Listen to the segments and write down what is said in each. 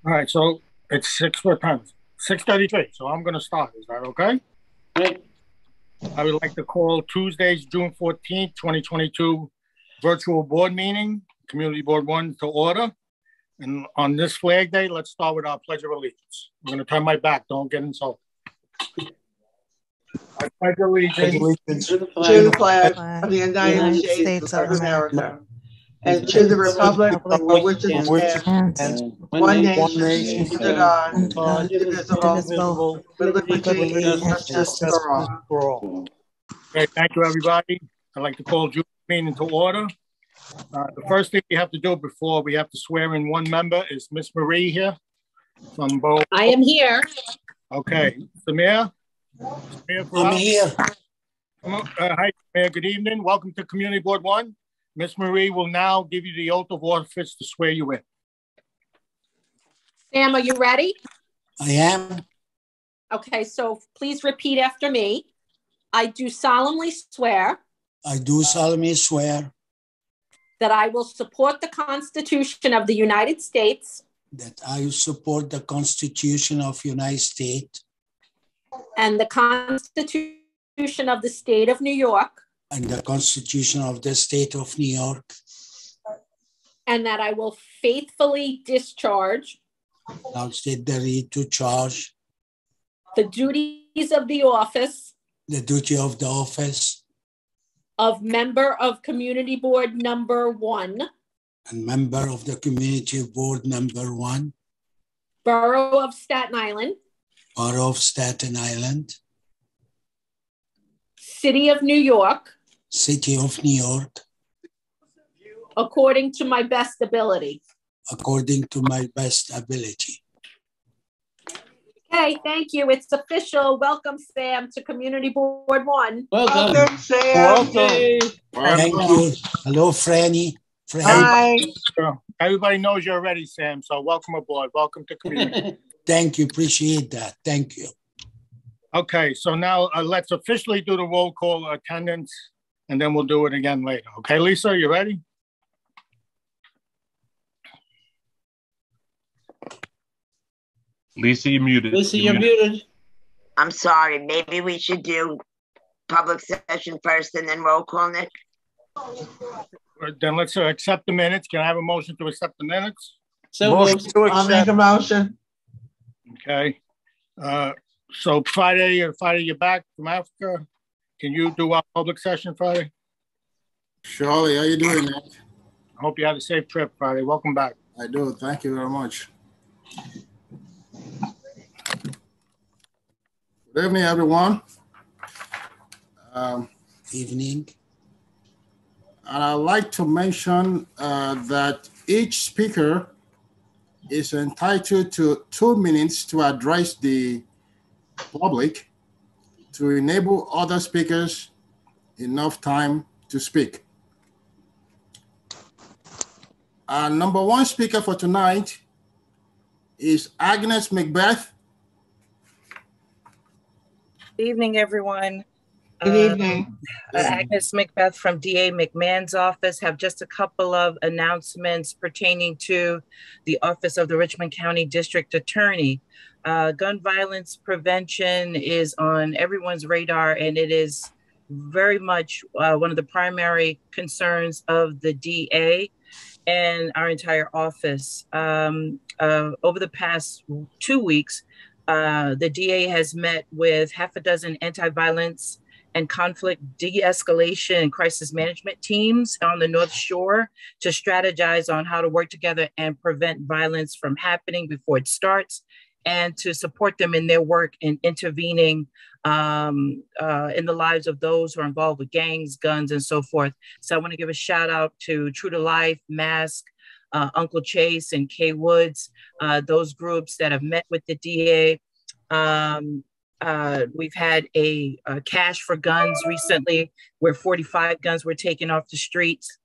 All right, so it's what time? 6:33. So I'm going to start. Is that okay? Right. I would like to call Tuesday's June 14th, 2022 virtual board meeting, Community Board 1 to order. And on this Flag Day, let's start with our Pledge of Allegiance. I'm going to turn my back. Don't get insulted. I pledge allegiance To the flag of the United States of America, and to the republic for which it stands, one nation, under God, indivisible, with liberty and justice for all. Okay, thank you, everybody. I'd like to call June meeting to order. The first thing we have to do before we have to swear in one member is Miss Marie here from both. I am here. Okay, Samir? I'm here. Hi, Samir. Good evening. Welcome to Community Board 1. Miss Marie will now give you the oath of office to swear you in. Sam, are you ready? I am. Okay, so please repeat after me. I do solemnly swear I do solemnly swear that I will support the Constitution of the United States that I will support the Constitution of the United States and the Constitution of the State of New York, and the Constitution of the State of New York, and that I will faithfully discharge I'll state the right to charge the duties of the office the duty of the office of member of Community Board number 1, and member of the Community Board number 1, Borough of Staten Island, Borough of Staten Island, City of New York, City of New York, according to my best ability. according to my best ability. Okay, thank you. It's official. Welcome, Sam, to Community Board 1. Welcome, Sam. Thank you. Hello, Franny. Hi. Everybody knows you're ready, Sam, so welcome aboard. Welcome to Community. Thank you. Appreciate that. Thank you. Okay, so now let's officially do the roll call attendance, and then we'll do it again later. Okay, Lisa, you ready? Lisa, you're muted. Lisa, you're muted. I'm sorry. Maybe we should do public session first and then roll call, Nick. Then let's accept the minutes. Can I have a motion to accept the minutes? So I'll make a motion. Okay. So Friday, you're back from Africa. Can you do our public session Friday? Charlie, how you doing, Nick? I hope you had a safe trip Friday. Welcome back. I do. Thank you very much. Good evening, everyone. Evening. And I'd like to mention that each speaker is entitled to 2 minutes to address the public to enable other speakers enough time to speak. Our number one speaker for tonight is Agnes Macbeth. Good evening, everyone. Good evening. Agnes Macbeth from DA McMahon's office. Have just a couple of announcements pertaining to the Office of the Richmond County District Attorney. Gun violence prevention is on everyone's radar, and it is very much one of the primary concerns of the DA and our entire office. Over the past 2 weeks, the DA has met with half a dozen anti-violence and conflict de-escalation and crisis management teams on the North Shore to strategize on how to work together and prevent violence from happening before it starts, and to support them in their work in intervening in the lives of those who are involved with gangs, guns, and so forth. So I want to give a shout out to True to Life, Mask, Uncle Chase, and Kay Woods, those groups that have met with the DA. We've had a cash for guns recently where 45 guns were taken off the streets.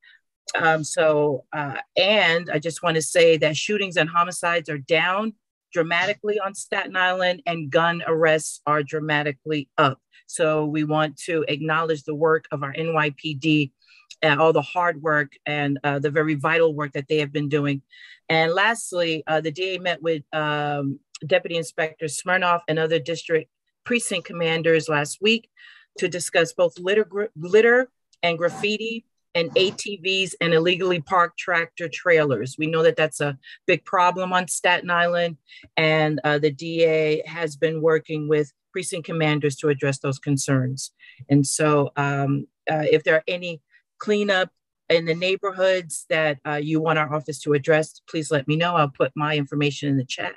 And I just want to say that shootings and homicides are down dramatically on Staten Island, and gun arrests are dramatically up. So we want to acknowledge the work of our NYPD and all the hard work and the very vital work that they have been doing. And lastly, the DA met with Deputy Inspector Smirnoff and other district precinct commanders last week to discuss both litter and graffiti and ATVs and illegally parked tractor trailers. We know that that's a big problem on Staten Island, and the DA has been working with precinct commanders to address those concerns. And so if there are any cleanup in the neighborhoods that you want our office to address, please let me know. I'll put my information in the chat,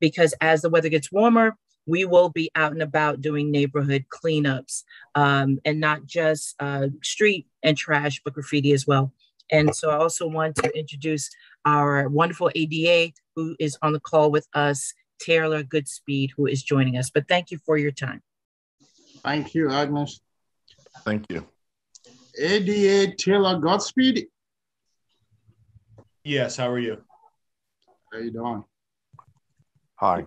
because as the weather gets warmer, we will be out and about doing neighborhood cleanups, and not just street and trash, but graffiti as well. And so I also want to introduce our wonderful ADA who is on the call with us, Taylor Goodspeed, who is joining us. But thank you for your time. Thank you, Agnes. Thank you. ADA Taylor Godspeed. Yes, how are you? How you doing? Hi.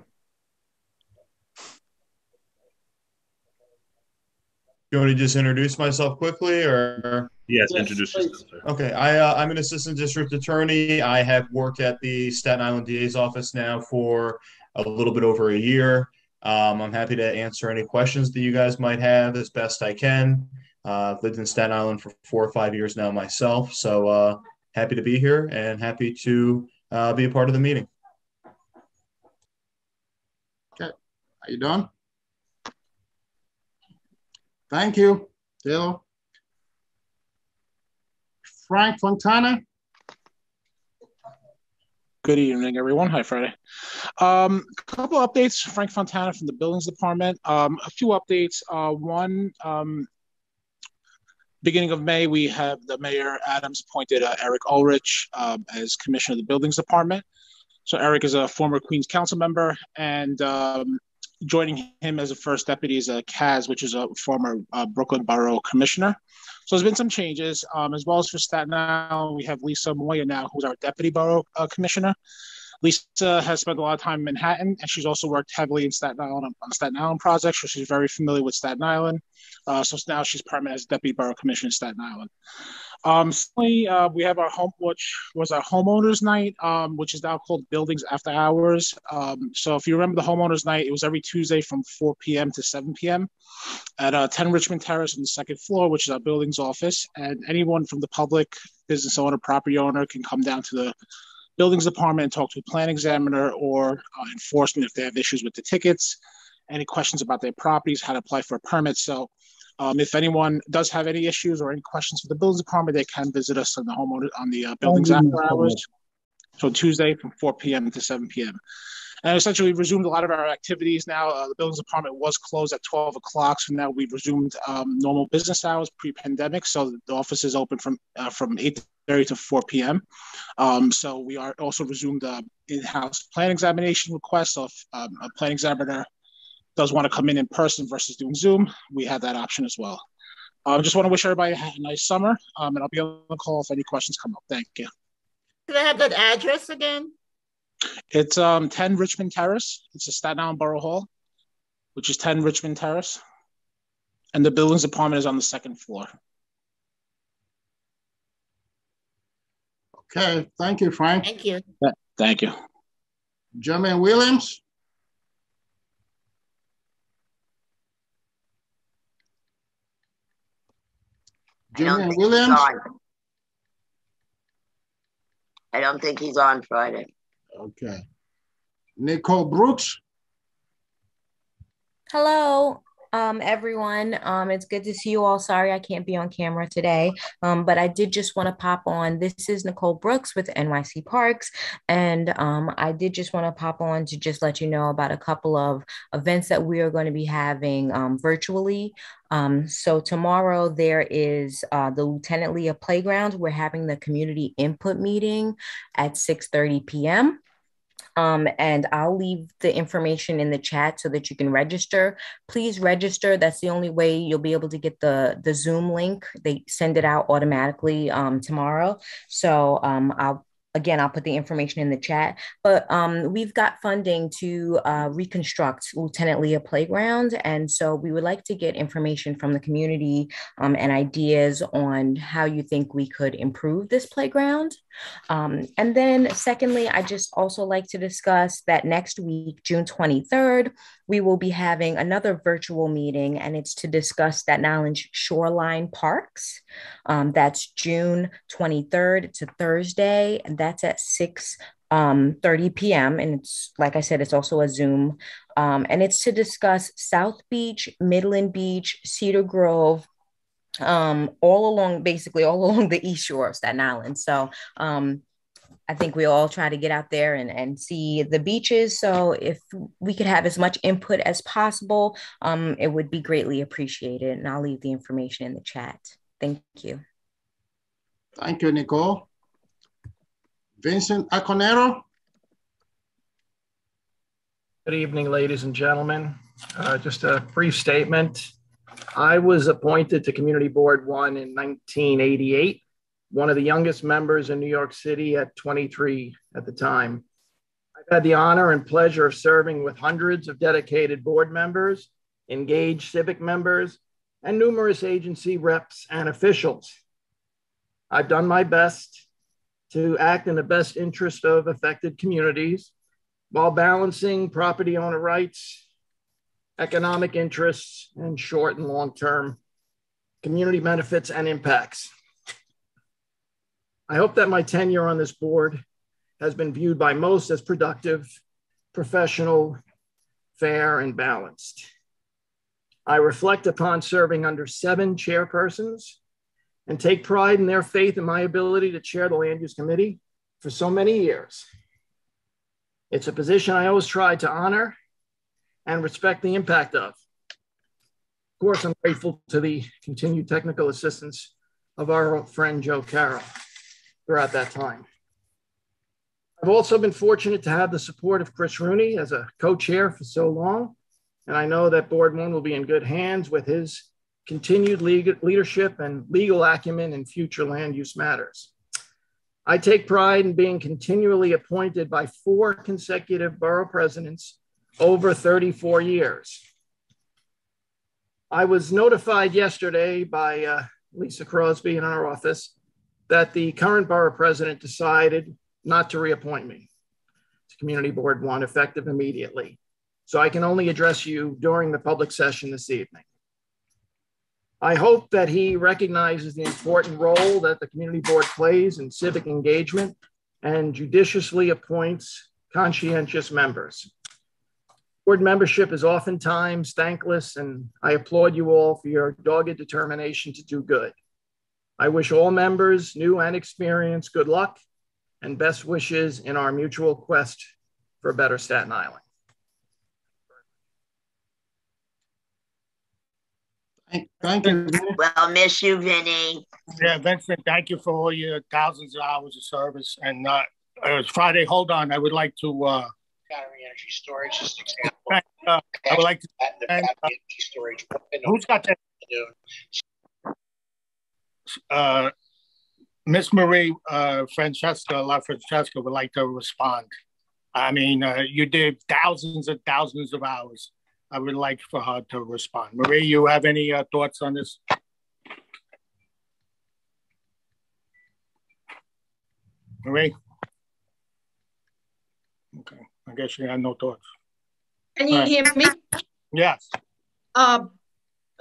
You want me to just introduce myself quickly, or? Yes, introduce yourself, sir. Okay, I'm an assistant district attorney. I have worked at the Staten Island DA's office now for a little bit over a year. I'm happy to answer any questions that you guys might have as best I can. I've lived in Staten Island for 4 or 5 years now myself, so happy to be here and happy to be a part of the meeting. Okay, are you done? Thank you, Taylor. Frank Fontana. Good evening, everyone. Hi, Friday. A couple of updates. Frank Fontana from the Buildings Department. A few updates. One, beginning of May, we have the Mayor Adams appointed Eric Ulrich as Commissioner of the Buildings Department. So Eric is a former Queens Council member, and joining him as a first deputy is Kaz, which is a former Brooklyn Borough Commissioner. So there's been some changes, as well as for Staten Island. We have Lisa Moya now, who's our Deputy Borough Commissioner. Lisa has spent a lot of time in Manhattan, and she's also worked heavily in Staten Island on Staten Island projects, so she's very familiar with Staten Island. So now she's permanent as Deputy Borough Commissioner in Staten Island. Secondly, we have our which was our homeowners night, which is now called Buildings After Hours. So if you remember the homeowners night, it was every Tuesday from 4 p.m. to 7 p.m. at 10 Richmond Terrace on the second floor, which is our buildings office. And anyone from the public, business owner, property owner can come down to the buildings department and talk to a plan examiner or enforcement if they have issues with the tickets, any questions about their properties, how to apply for a permit. So if anyone does have any issues or any questions for the buildings department, they can visit us on the buildings after hours. So Tuesday from 4 p.m. to 7 p.m. And essentially we've resumed a lot of our activities now. The buildings department was closed at 12 o'clock. So now we've resumed normal business hours pre-pandemic. So the office is open from 8:30 to 4 p.m. So we are also resumed in-house plan examination requests. So if a plan examiner does want to come in person versus doing Zoom, we have that option as well. I just want to wish everybody a nice summer, and I'll be on the call if any questions come up. Thank you. Could I have that address again? It's 10 Richmond Terrace. It's a Staten Island Borough Hall, which is 10 Richmond Terrace. And the buildings department is on the second floor. Okay, thank you, Frank. Thank you. Thank you. Jermaine Williams. Jermaine Williams. I don't think he's on Friday. Okay. Nicole Brooks. Hello, everyone. It's good to see you all. Sorry I can't be on camera today, but I did just want to pop on. This is Nicole Brooks with NYC Parks, and I did just want to pop on to just let you know about a couple of events that we are going to be having virtually. So tomorrow there is the Lieutenant Leah Playground. We're having the community input meeting at 6:30 p.m. And I'll leave the information in the chat so that you can register. Please register. That's the only way you'll be able to get the Zoom link. They send it out automatically tomorrow. So I'll again, I'll put the information in the chat, but we've got funding to reconstruct Lieutenant Leah Playground. And so we would like to get information from the community and ideas on how you think we could improve this playground. And then secondly, I just also like to discuss that next week, June 23rd, we will be having another virtual meeting, and it's to discuss Staten Island shoreline parks. That's June 23rd to Thursday, and that's at 6:30 p.m. And it's, like I said, it's also a Zoom. And it's to discuss South Beach, Midland Beach, Cedar Grove, basically all along the east shore of Staten Island. So I think we all try to get out there and see the beaches. So if we could have as much input as possible, it would be greatly appreciated. And I'll leave the information in the chat. Thank you. Thank you, Nicole. Vincent Aconero. Good evening, ladies and gentlemen. Just a brief statement. I was appointed to Community Board 1 in 1988, one of the youngest members in New York City at 23 at the time. I've had the honor and pleasure of serving with hundreds of dedicated board members, engaged civic members, and numerous agency reps and officials. I've done my best to act in the best interest of affected communities while balancing property owner rights, economic interests, and short and long-term community benefits and impacts. I hope that my tenure on this board has been viewed by most as productive, professional, fair, and balanced. I reflect upon serving under 7 chairpersons and take pride in their faith in my ability to chair the Land Use Committee for so many years. It's a position I always try to honor and respect the impact of. Of course, I'm grateful to the continued technical assistance of our old friend Joe Carroll throughout that time. I've also been fortunate to have the support of Chris Rooney as a co-chair for so long, and I know that Board 1 will be in good hands with his continued leadership and legal acumen in future land use matters. I take pride in being continually appointed by 4 consecutive borough presidents over 34 years. I was notified yesterday by Lisa Crosby in our office that the current borough president decided not to reappoint me to Community Board 1 effective immediately. So I can only address you during the public session this evening. I hope that he recognizes the important role that the Community Board plays in civic engagement and judiciously appoints conscientious members. Board membership is oftentimes thankless, and I applaud you all for your dogged determination to do good. I wish all members, new and experienced, good luck and best wishes in our mutual quest for a better Staten Island. Thank you. Well, miss you, Vinny. Yeah, Vincent, thank you for all your thousands of hours of service. And it's Friday. Hold on. I would like to. Battery energy storage, just example. I would like to. Storage. Who's got that? Miss Marie Francesca, La Francesca would like to respond. I mean, you did thousands and thousands of hours. I would like for her to respond. Marie, you have any thoughts on this? Marie? Okay, I guess you have no thoughts. Can you hear me? Yes.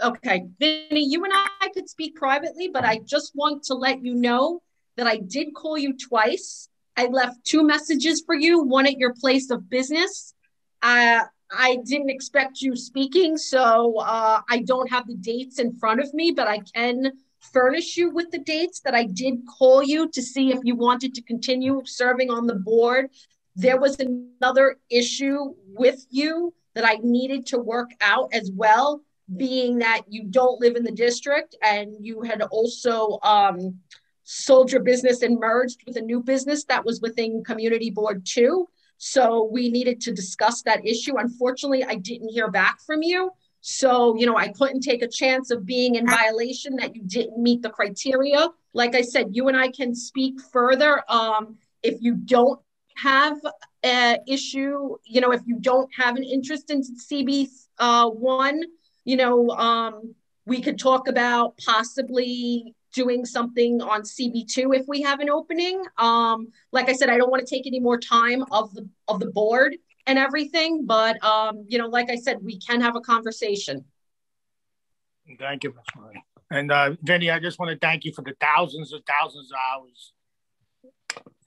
Okay, Vinny, you and I could speak privately, but I just want to let you know that I did call you twice. I left 2 messages for you, one at your place of business. I didn't expect you speaking, so I don't have the dates in front of me, but I can furnish you with the dates that I did call you to see if you wanted to continue serving on the board. There was another issue with you that I needed to work out as well, being that you don't live in the district and you had also sold your business and merged with a new business that was within Community Board 2. So we needed to discuss that issue. Unfortunately, I didn't hear back from you. So, you know, I couldn't take a chance of being in violation that you didn't meet the criteria. Like I said, you and I can speak further If you don't have an issue, you know, if you don't have an interest in CB1, you know, we could talk about possibly doing something on CB2 if we have an opening. Like I said, I don't want to take any more time of the board and everything, but you know, like I said, we can have a conversation. Thank you, Ms. Murray. And Vinny, I just want to thank you for the thousands of hours.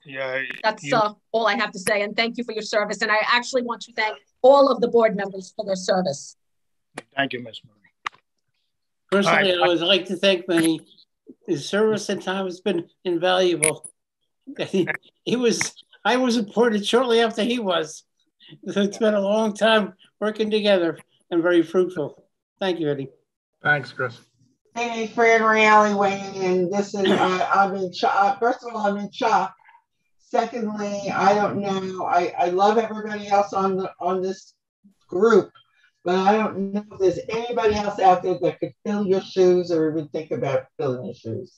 Yeah, that's all I have to say. And thank you for your service. And I actually want to thank all of the board members for their service. Thank you, Ms. Murray. Personally, I would like to thank Vinny. His service and time has been invaluable. I was appointed shortly after he was. So it's been a long time working together and very fruitful. Thank you, Eddie. Thanks, Chris. Hey, Fran Reale weighing in. This is, I'm in shock. First of all, I'm in shock. Secondly, I don't know. I love everybody else on this group, but I don't know if there's anybody else out there that could fill your shoes or even think about filling your shoes.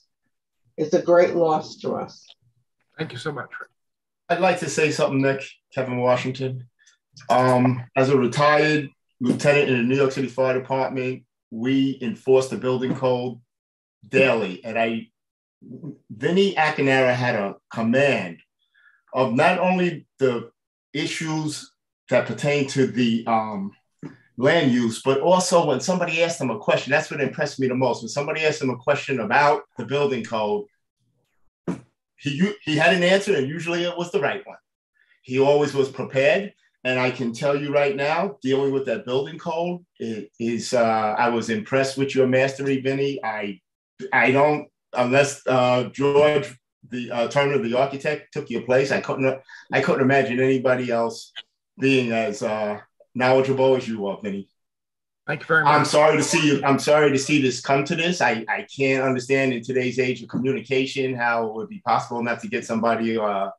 It's a great loss to us. Thank you so much. I'd like to say something, Nick, Kevin Washington. As a retired lieutenant in the New York City Fire Department, we enforce the building code daily. And Vinny Acanera had a command of not only the issues that pertain to the land use, but also when somebody asked him a question, that's what impressed me the most. When somebody asked him a question about the building code, he had an answer, and usually it was the right one. He always was prepared. And I can tell you right now, dealing with that building code, I was impressed with your mastery, Vinny. I don't, unless George, the Turner, the architect, took your place, I couldn't imagine anybody else being as knowledgeable as you are, Vinny. Thank you very much. I'm sorry to see this come to this. I can't understand in today's age of communication how it would be possible not to get somebody on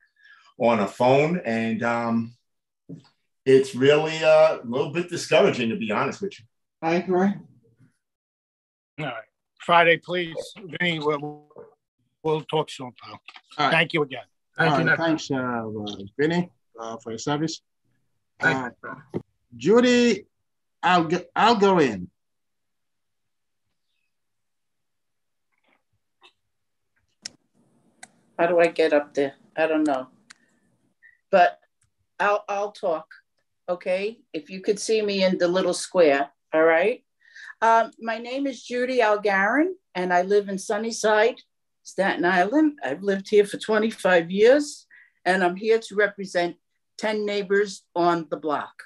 a phone. And it's really a little bit discouraging, to be honest with you. I agree. All right. Friday, please. Vinny, we'll talk soon, pal. Right. Thank you again. Thanks, Vinny, for your service. Judy, I'll go in. How do I get up there? I don't know. But I'll talk. Okay, if you could see me in the little square, all right? My name is Judy Algarin, and I live in Sunnyside, Staten Island. I've lived here for 25 years, and I'm here to represent 10 neighbors on the block,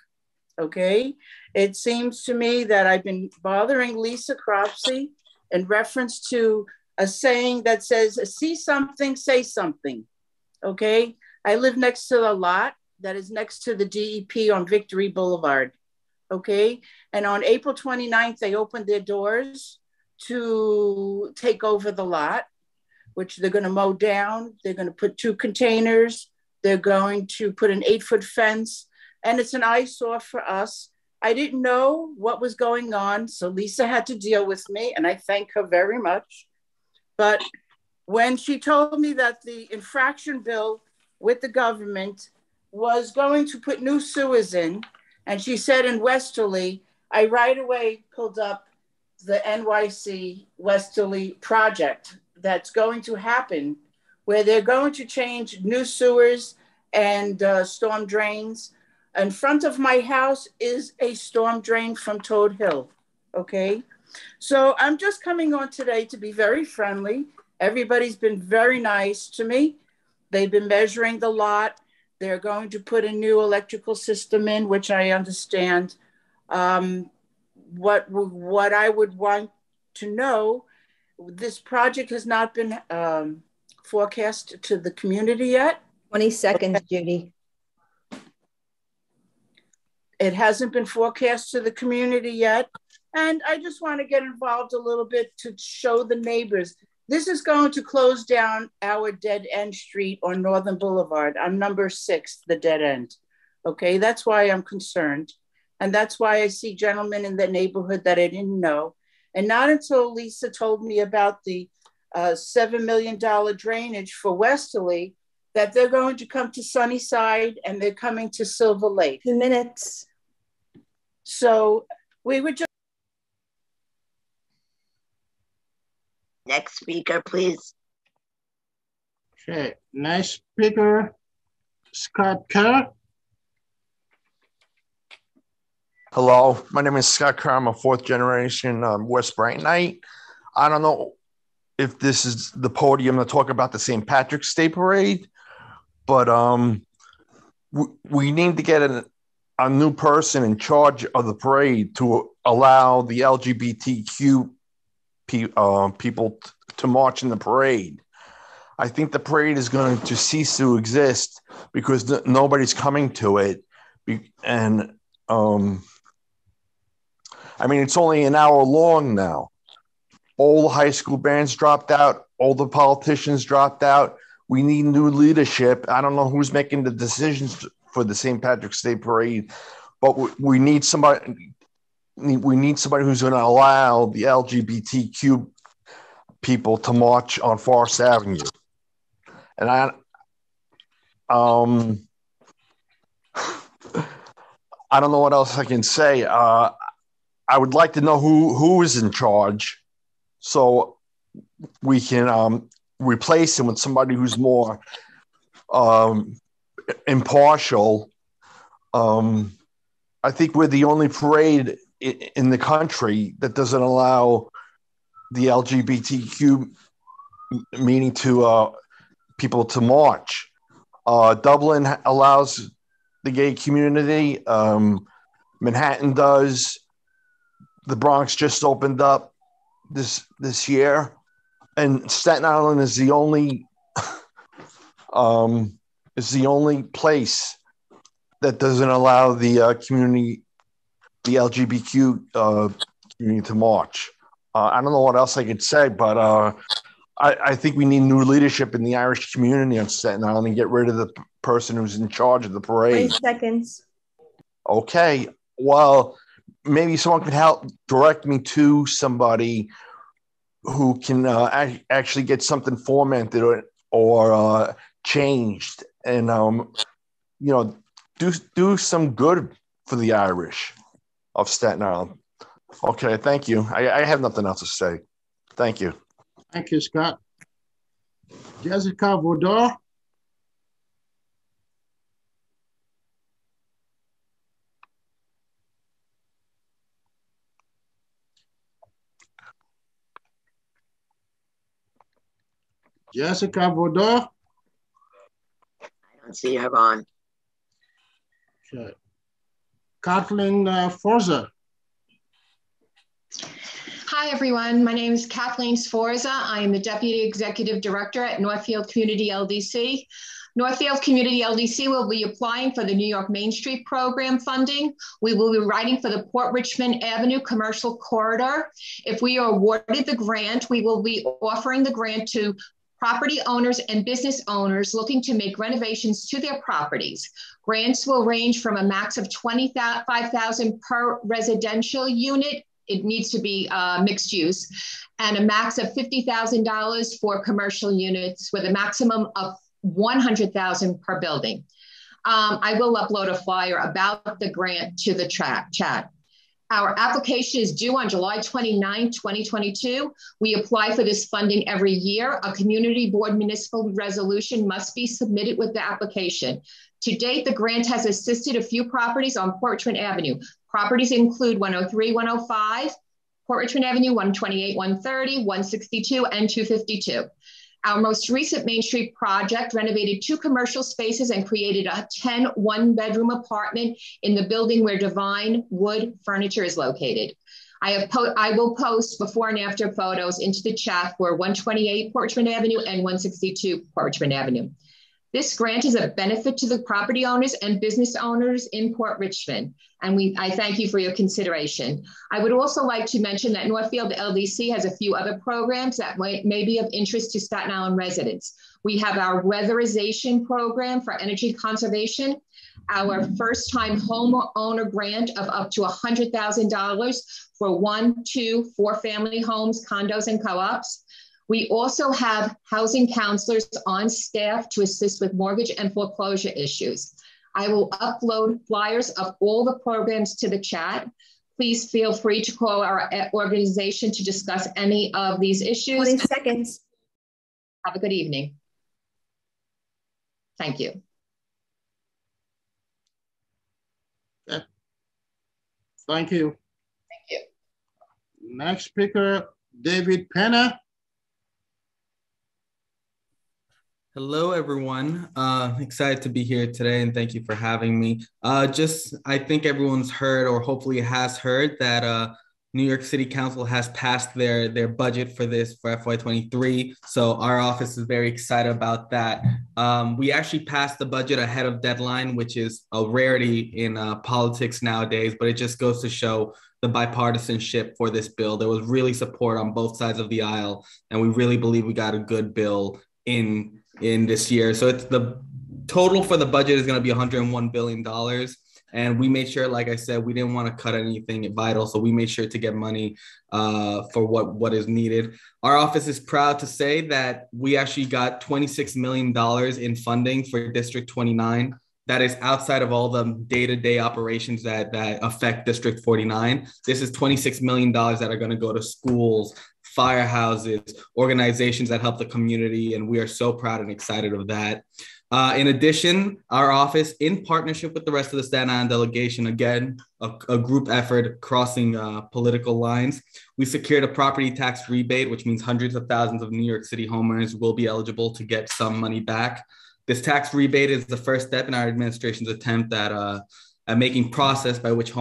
okay? It seems to me that I've been bothering Lisa Cropsey in reference to a saying that says, see something, say something, okay? I live next to the lot that is next to the DEP on Victory Boulevard, okay? And on April 29th, they opened their doors to take over the lot, which they're gonna mow down. They're gonna put 2 containers. They're going to put an 8-foot fence, and it's an eyesore for us. I didn't know what was going on, so Lisa had to deal with me, and I thank her very much. But when she told me that the infraction bill with the government was going to put new sewers in, and she said in Westerly, I right away pulled up the NYC Westerly project that's going to happen, where they're going to change new sewers and storm drains. In front of my house is a storm drain from Toad Hill, okay? So I'm just coming on today to be very friendly. Everybody's been very nice to me. They've been measuring the lot. They're going to put a new electrical system in, which I understand. What I would want to know, this project has not been forecast to the community yet. 20 seconds, Judy. It hasn't been forecast to the community yet. And I just want to get involved a little bit to show the neighbors. This is going to close down our dead end street on Northern Boulevard. I'm number 6, the dead end. Okay, that's why I'm concerned. And that's why I see gentlemen in the neighborhood that I didn't know. And not until Lisa told me about the $7 million drainage for Westerly that they're going to come to Sunnyside and they're coming to Silver Lake. 2 minutes. So we were just. Next speaker, please. Okay, next speaker, Scott Kerr. Hello, my name is Scott Kerr. I'm a fourth generation West Brightonite. I don't know if this is the podium to talk about the St. Patrick's Day Parade, but we need to get a new person in charge of the parade to allow the LGBTQ people to march in the parade. I think the parade is going to cease to exist because nobody's coming to it. And I mean, it's only an hour long now. All the high school bands dropped out. All the politicians dropped out. We need new leadership. I don't know who's making the decisions for the St. Patrick's Day Parade, but we need somebody. We need somebody who's going to allow the LGBTQ people to march on Forest Avenue. And I don't know what else I can say. I would like to know who is in charge, so we can replace him with somebody who's more impartial. I think we're the only parade in the country that doesn't allow the LGBTQ meaning to people to march. Dublin allows the gay community. Manhattan does. The Bronx just opened up this year, and Staten Island is the only place that doesn't allow the community, the LGBTQ community, to march. I don't know what else I could say, but I think we need new leadership in the Irish community on Staten Island and get rid of the person who's in charge of the parade. 20 seconds. Okay. Well, maybe someone could help direct me to somebody who can actually get something formatted or changed, and do some good for the Irish of Staten Island. Okay, thank you. I have nothing else to say. Thank you. Thank you, Scott. Jessica Vaudor. Jessica Vaudor. I don't see her on. Okay. Kathleen Forza. Hi, everyone. My name is Kathleen Sforza. I am the Deputy Executive Director at Northfield Community LDC. Northfield Community LDC will be applying for the New York Main Street Program funding. We will be writing for the Port Richmond Avenue Commercial Corridor. If we are awarded the grant, we will be offering the grant to property owners and business owners looking to make renovations to their properties. Grants will range from a max of $25,000 per residential unit. It needs to be mixed use, and a max of $50,000 for commercial units with a maximum of $100,000 per building. I will upload a flyer about the grant to the chat. Our application is due on July 29, 2022. We apply for this funding every year. A community board municipal resolution must be submitted with the application. To date, the grant has assisted a few properties on Port Richmond Avenue. Properties include 103, 105, Port Richmond Avenue, 128, 130, 162, and 252. Our most recent Main Street project renovated 2 commercial spaces and created a 10 one-bedroom apartment in the building where Divine Wood Furniture is located. I will post before and after photos into the chat for 128 Port Richmond Avenue and 162 Port Richmond Avenue. This grant is a benefit to the property owners and business owners in Port Richmond, and I thank you for your consideration. I would also like to mention that Northfield LDC has a few other programs that may be of interest to Staten Island residents. We have our weatherization program for energy conservation, our first-time homeowner grant of up to $100,000 for 1, 2, 4 family homes, condos, and co-ops. We also have housing counselors on staff to assist with mortgage and foreclosure issues. I will upload flyers of all the programs to the chat. Please feel free to call our organization to discuss any of these issues. 20 seconds. Have a good evening. Thank you. Okay. Thank you. Thank you. Next speaker, David Penna. Hello, everyone. Excited to be here today, and thank you for having me. I think everyone's heard, or hopefully has heard, that New York City Council has passed their budget for FY23. So our office is very excited about that. We actually passed the budget ahead of deadline, which is a rarity in politics nowadays, but it just goes to show the bipartisanship for this bill. There was really support on both sides of the aisle, and we really believe we got a good bill in this year. So it's the total for the budget is going to be $101 billion. And we made sure, like I said, we didn't want to cut anything vital. So we made sure to get money for what is needed. Our office is proud to say that we actually got $26 million in funding for District 29. That is outside of all the day-to-day operations that affect District 49. This is $26 million that are going to go to schools, firehouses, organizations that help the community, and we are so proud and excited of that. In addition, our office, in partnership with the rest of the Staten Island delegation, again, a group effort crossing political lines, we secured a property tax rebate, which means hundreds of thousands of New York City homeowners will be eligible to get some money back. This tax rebate is the first step in our administration's attempt at making process by which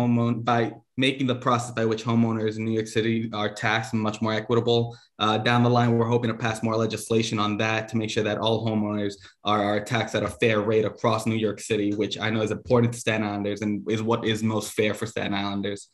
making the process by which homeowners in New York City are taxed much more equitable. Down the line, we're hoping to pass more legislation on that to make sure that all homeowners are taxed at a fair rate across New York City, which I know is important to Staten Islanders and is what is most fair for Staten Islanders.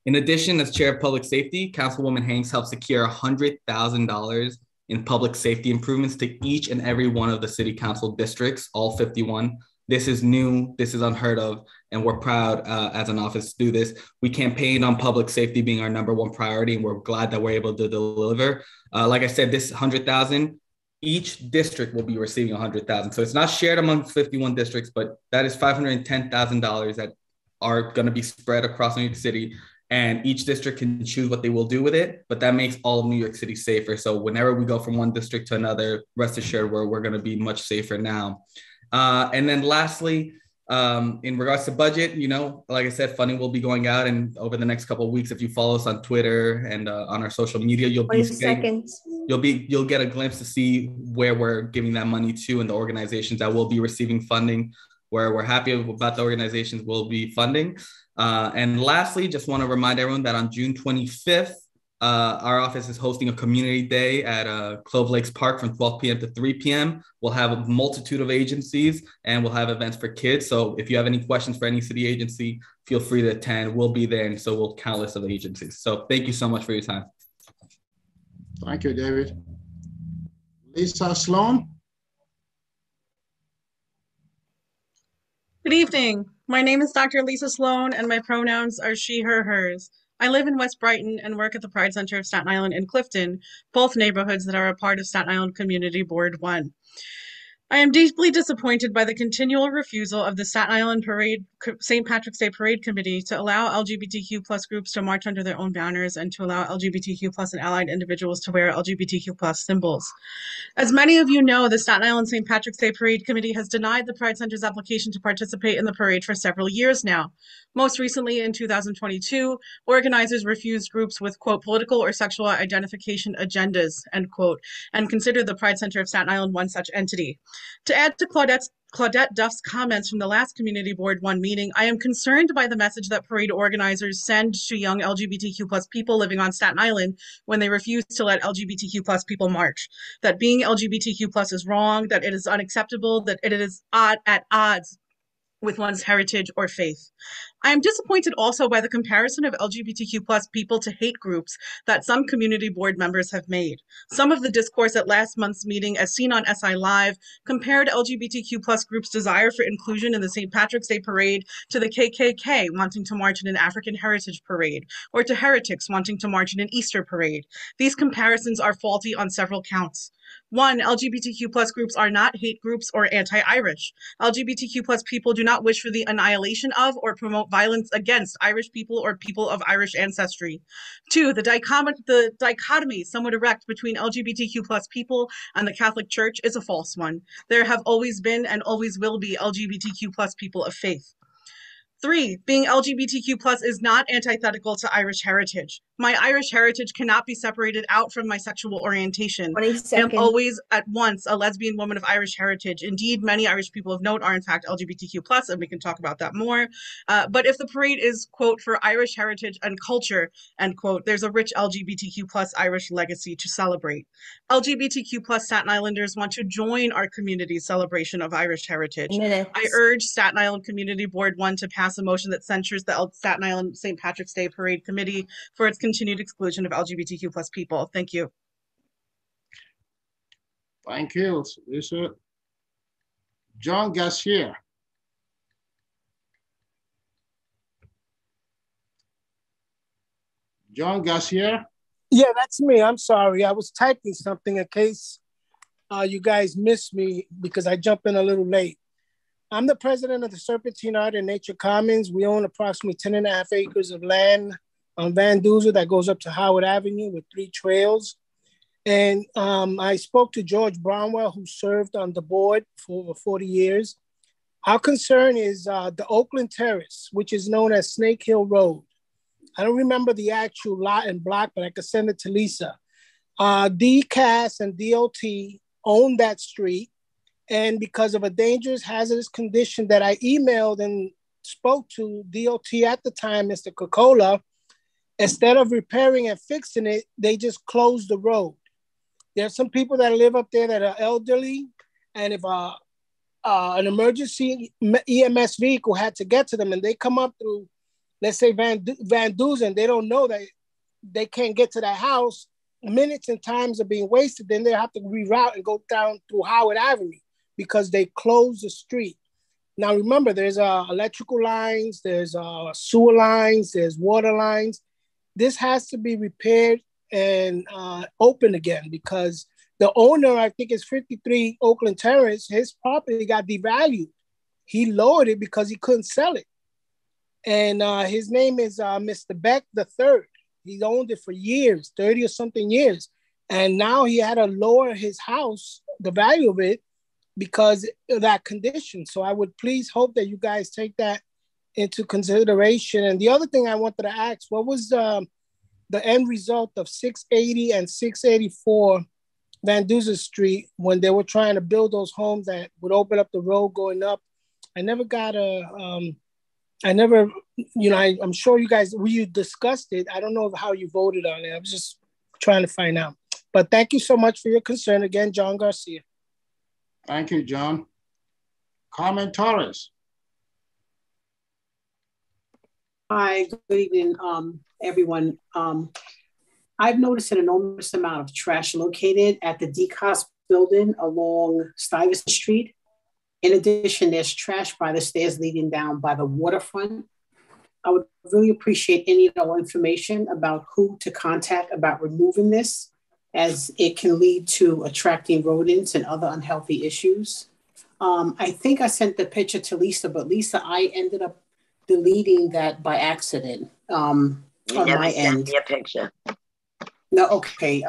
In addition, as Chair of Public Safety, Councilwoman Hanks helped secure $100,000 in public safety improvements to each and every one of the city council districts, all 51. This is new, this is unheard of, and we're proud as an office to do this. We campaigned on public safety being our #1 priority, and we're glad that we're able to deliver. Like I said, this 100,000, each district will be receiving 100,000. So it's not shared among 51 districts, but that is $510,000 that are gonna be spread across New York City, and each district can choose what they will do with it, but that makes all of New York City safer. So whenever we go from one district to another, rest assured we're gonna be much safer now. And then lastly, in regards to budget, like I said, funding will be going out, and over the next couple of weeks, if you follow us on Twitter and on our social media, you'll get a glimpse to see where we're giving that money to and the organizations that will be receiving funding, where we're happy about the organizations we'll be funding. And lastly, just want to remind everyone that on June 25th, our office is hosting a community day at Clove Lakes Park from 12 p.m. to 3 p.m. We'll have a multitude of agencies, and we'll have events for kids. So if you have any questions for any city agency, feel free to attend. We'll be there, and so we'll countless of agencies. So thank you so much for your time. Thank you, David. Lisa Sloan. Good evening. My name is Dr. Lisa Sloan, and my pronouns are she, her, hers. I live in West Brighton and work at the Pride Center of Staten Island in Clifton, both neighborhoods that are a part of Staten Island Community Board 1. I am deeply disappointed by the continual refusal of the Staten Island St. Patrick's Day Parade Committee to allow LGBTQ plus groups to march under their own banners and to allow LGBTQ plus and allied individuals to wear LGBTQ plus symbols. As many of you know, the Staten Island St. Patrick's Day Parade Committee has denied the Pride Center's application to participate in the parade for several years now. Most recently, in 2022, organizers refused groups with, quote, political or sexual identification agendas, end quote, and considered the Pride Center of Staten Island one such entity. To add to Claudette Duff's comments from the last Community Board 1 meeting, I am concerned by the message that parade organizers send to young LGBTQ plus people living on Staten Island when they refuse to let LGBTQ plus people march. That being LGBTQ plus is wrong, that it is unacceptable, that it is at odds with one's heritage or faith. I am disappointed also by the comparison of LGBTQ plus people to hate groups that some community board members have made. Some of the discourse at last month's meeting, as seen on SI Live, compared LGBTQ plus groups' desire for inclusion in the St. Patrick's Day parade to the KKK wanting to march in an African heritage parade, or to heretics wanting to march in an Easter parade. These comparisons are faulty on several counts. One, LGBTQ plus groups are not hate groups or anti-Irish. LGBTQ plus people do not wish for the annihilation of or promote violence against Irish people or people of Irish ancestry. Two, the dichotomy somewhat erect between LGBTQ plus people and the Catholic Church is a false one. There have always been and always will be LGBTQ plus people of faith. Three, being LGBTQ plus is not antithetical to Irish heritage. My Irish heritage cannot be separated out from my sexual orientation. I am always at once a lesbian woman of Irish heritage. Indeed, many Irish people of note are in fact LGBTQ plus, and we can talk about that more. But if the parade is, quote, for Irish heritage and culture, end quote, there's a rich LGBTQ plus Irish legacy to celebrate. LGBTQ plus Staten Islanders want to join our community's celebration of Irish heritage. I urge Staten Island Community Board 1 to pass a motion that censures the Staten Island St. Patrick's Day Parade Committee for its continued exclusion of LGBTQ plus people. Thank you. Thank you, Lisa. John Garcia. John Garcia? Yeah, that's me. I'm sorry. I was typing something in case you guys missed me because I jumped in a little late. I'm the president of the Serpentine Art and Nature Commons. We own approximately 10.5 acres of land on Van Duzer that goes up to Howard Avenue with 3 trails. And I spoke to George Brownwell, who served on the board for over 40 years. Our concern is the Oakland Terrace, which is known as Snake Hill Road. I don't remember the actual lot and block, but I could send it to Lisa. DCAS and DOT own that street. And because of a dangerous, hazardous condition that I emailed and spoke to DOT at the time, Mr. Cocola, instead of repairing and fixing it, they just closed the road. There are some people that live up there that are elderly, and if an emergency EMS vehicle had to get to them and they come up through, let's say Van Duzen, they don't know that they can't get to that house, minutes and times are being wasted, then they have to reroute and go down through Howard Avenue, because they closed the street. Now, remember, there's electrical lines, there's sewer lines, there's water lines. This has to be repaired and open again because the owner, I think it's 53 Oakland Terrace, his property got devalued. He lowered it because he couldn't sell it. And his name is Mr. Beck III. He owned it for years, 30 or something years. And now he had to lower his house, the value of it, because of that condition. So I would please hope that you guys take that into consideration. And the other thing I wanted to ask, what was the end result of 680 and 684 Van Duzer Street when they were trying to build those homes that would open up the road going up? I never got I'm sure you guys, you discussed it. I don't know how you voted on it. I was just trying to find out. But thank you so much for your concern. Again, John Garcia. Thank you, John. Carmen Torres. Hi, good evening, everyone. I've noticed an enormous amount of trash located at the DCOS building along Stuyvesant Street. In addition, there's trash by the stairs leading down by the waterfront. I would really appreciate any and all information about who to contact about removing this, as it can lead to attracting rodents and other unhealthy issues. I think I sent the picture to Lisa, but Lisa, I ended up deleting that by accident on my end. Me a picture. No, okay.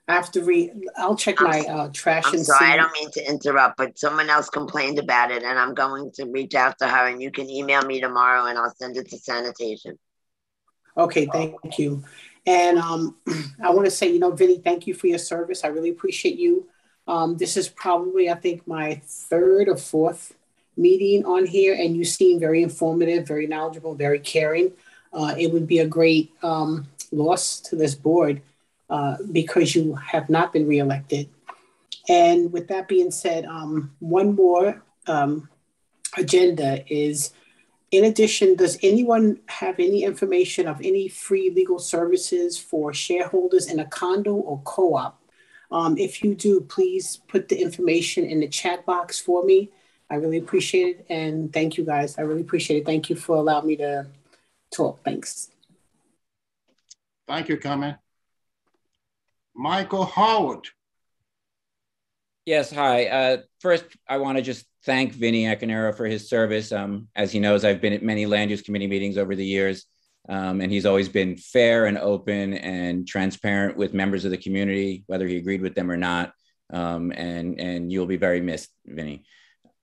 I'll check my trash I'm and sorry, see. I don't mean to interrupt, but someone else complained about it, and I'm going to reach out to her, and you can email me tomorrow, and I'll send it to sanitation. Okay, thank you. And I want to say, Vinny, thank you for your service. I really appreciate you. This is probably, I think, my 3rd or 4th meeting on here, and you seem very informative, very knowledgeable, very caring. It would be a great loss to this board because you have not been reelected. And with that being said, one more agenda is, in addition, does anyone have any information of any free legal services for shareholders in a condo or co-op? If you do, please put the information in the chat box for me. I really appreciate it. And thank you guys. I really appreciate it. Thank you for allowing me to talk. Thanks. Thank you, Carmen. Michael Howard. Yes, hi. First, I want to just thank Vinny Ecanero for his service. As he knows, I've been at many land use committee meetings over the years, and he's always been fair and open and transparent with members of the community, whether he agreed with them or not. And you'll be very missed, Vinny.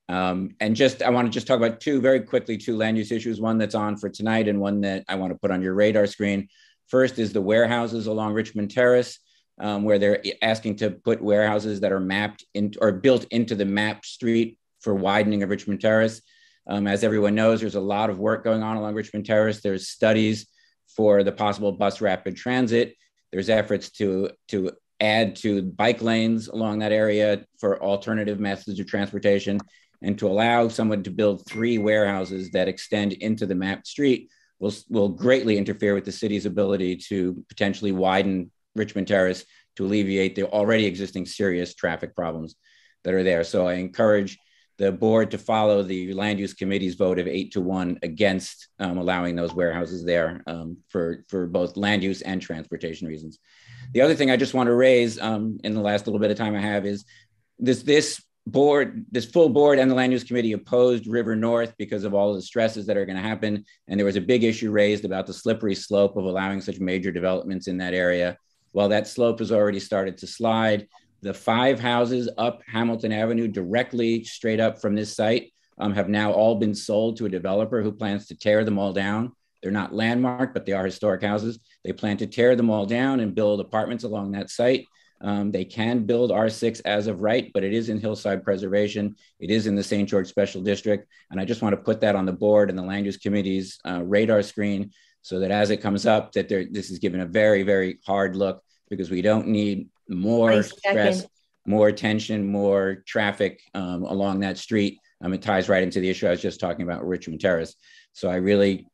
And just, I want to just talk about two land use issues, one that's on for tonight and one that I want to put on your radar screen. First is the warehouses along Richmond Terrace, where they're asking to put warehouses that are mapped in or built into the map street for widening of Richmond Terrace. As everyone knows, there's a lot of work going on along Richmond Terrace. There's studies for the possible bus rapid transit. There's efforts to add to bike lanes along that area for alternative methods of transportation, and to allow someone to build 3 warehouses that extend into the mapped street will greatly interfere with the city's ability to potentially widen Richmond Terrace to alleviate the already existing serious traffic problems that are there. So I encourage the board to follow the land use committee's vote of 8-1 against allowing those warehouses there for both land use and transportation reasons. The other thing I just want to raise in the last little bit of time I have is this full board and the land use committee opposed River North because of all of the stresses that are going to happen. And there was a big issue raised about the slippery slope of allowing such major developments in that area. Well, that slope has already started to slide. The 5 houses up Hamilton Avenue directly straight up from this site have now all been sold to a developer who plans to tear them all down. They're not landmarked, but they are historic houses. They plan to tear them all down and build apartments along that site. They can build R6 as of right, but it is in hillside preservation. It is in the St. George Special District. And I just want to put that on the board and the land use committee's radar screen so that as it comes up, that this is given a very, very hard look, because we don't need more stress, more tension, more traffic along that street. It ties right into the issue I was just talking about, Richmond Terrace. So I really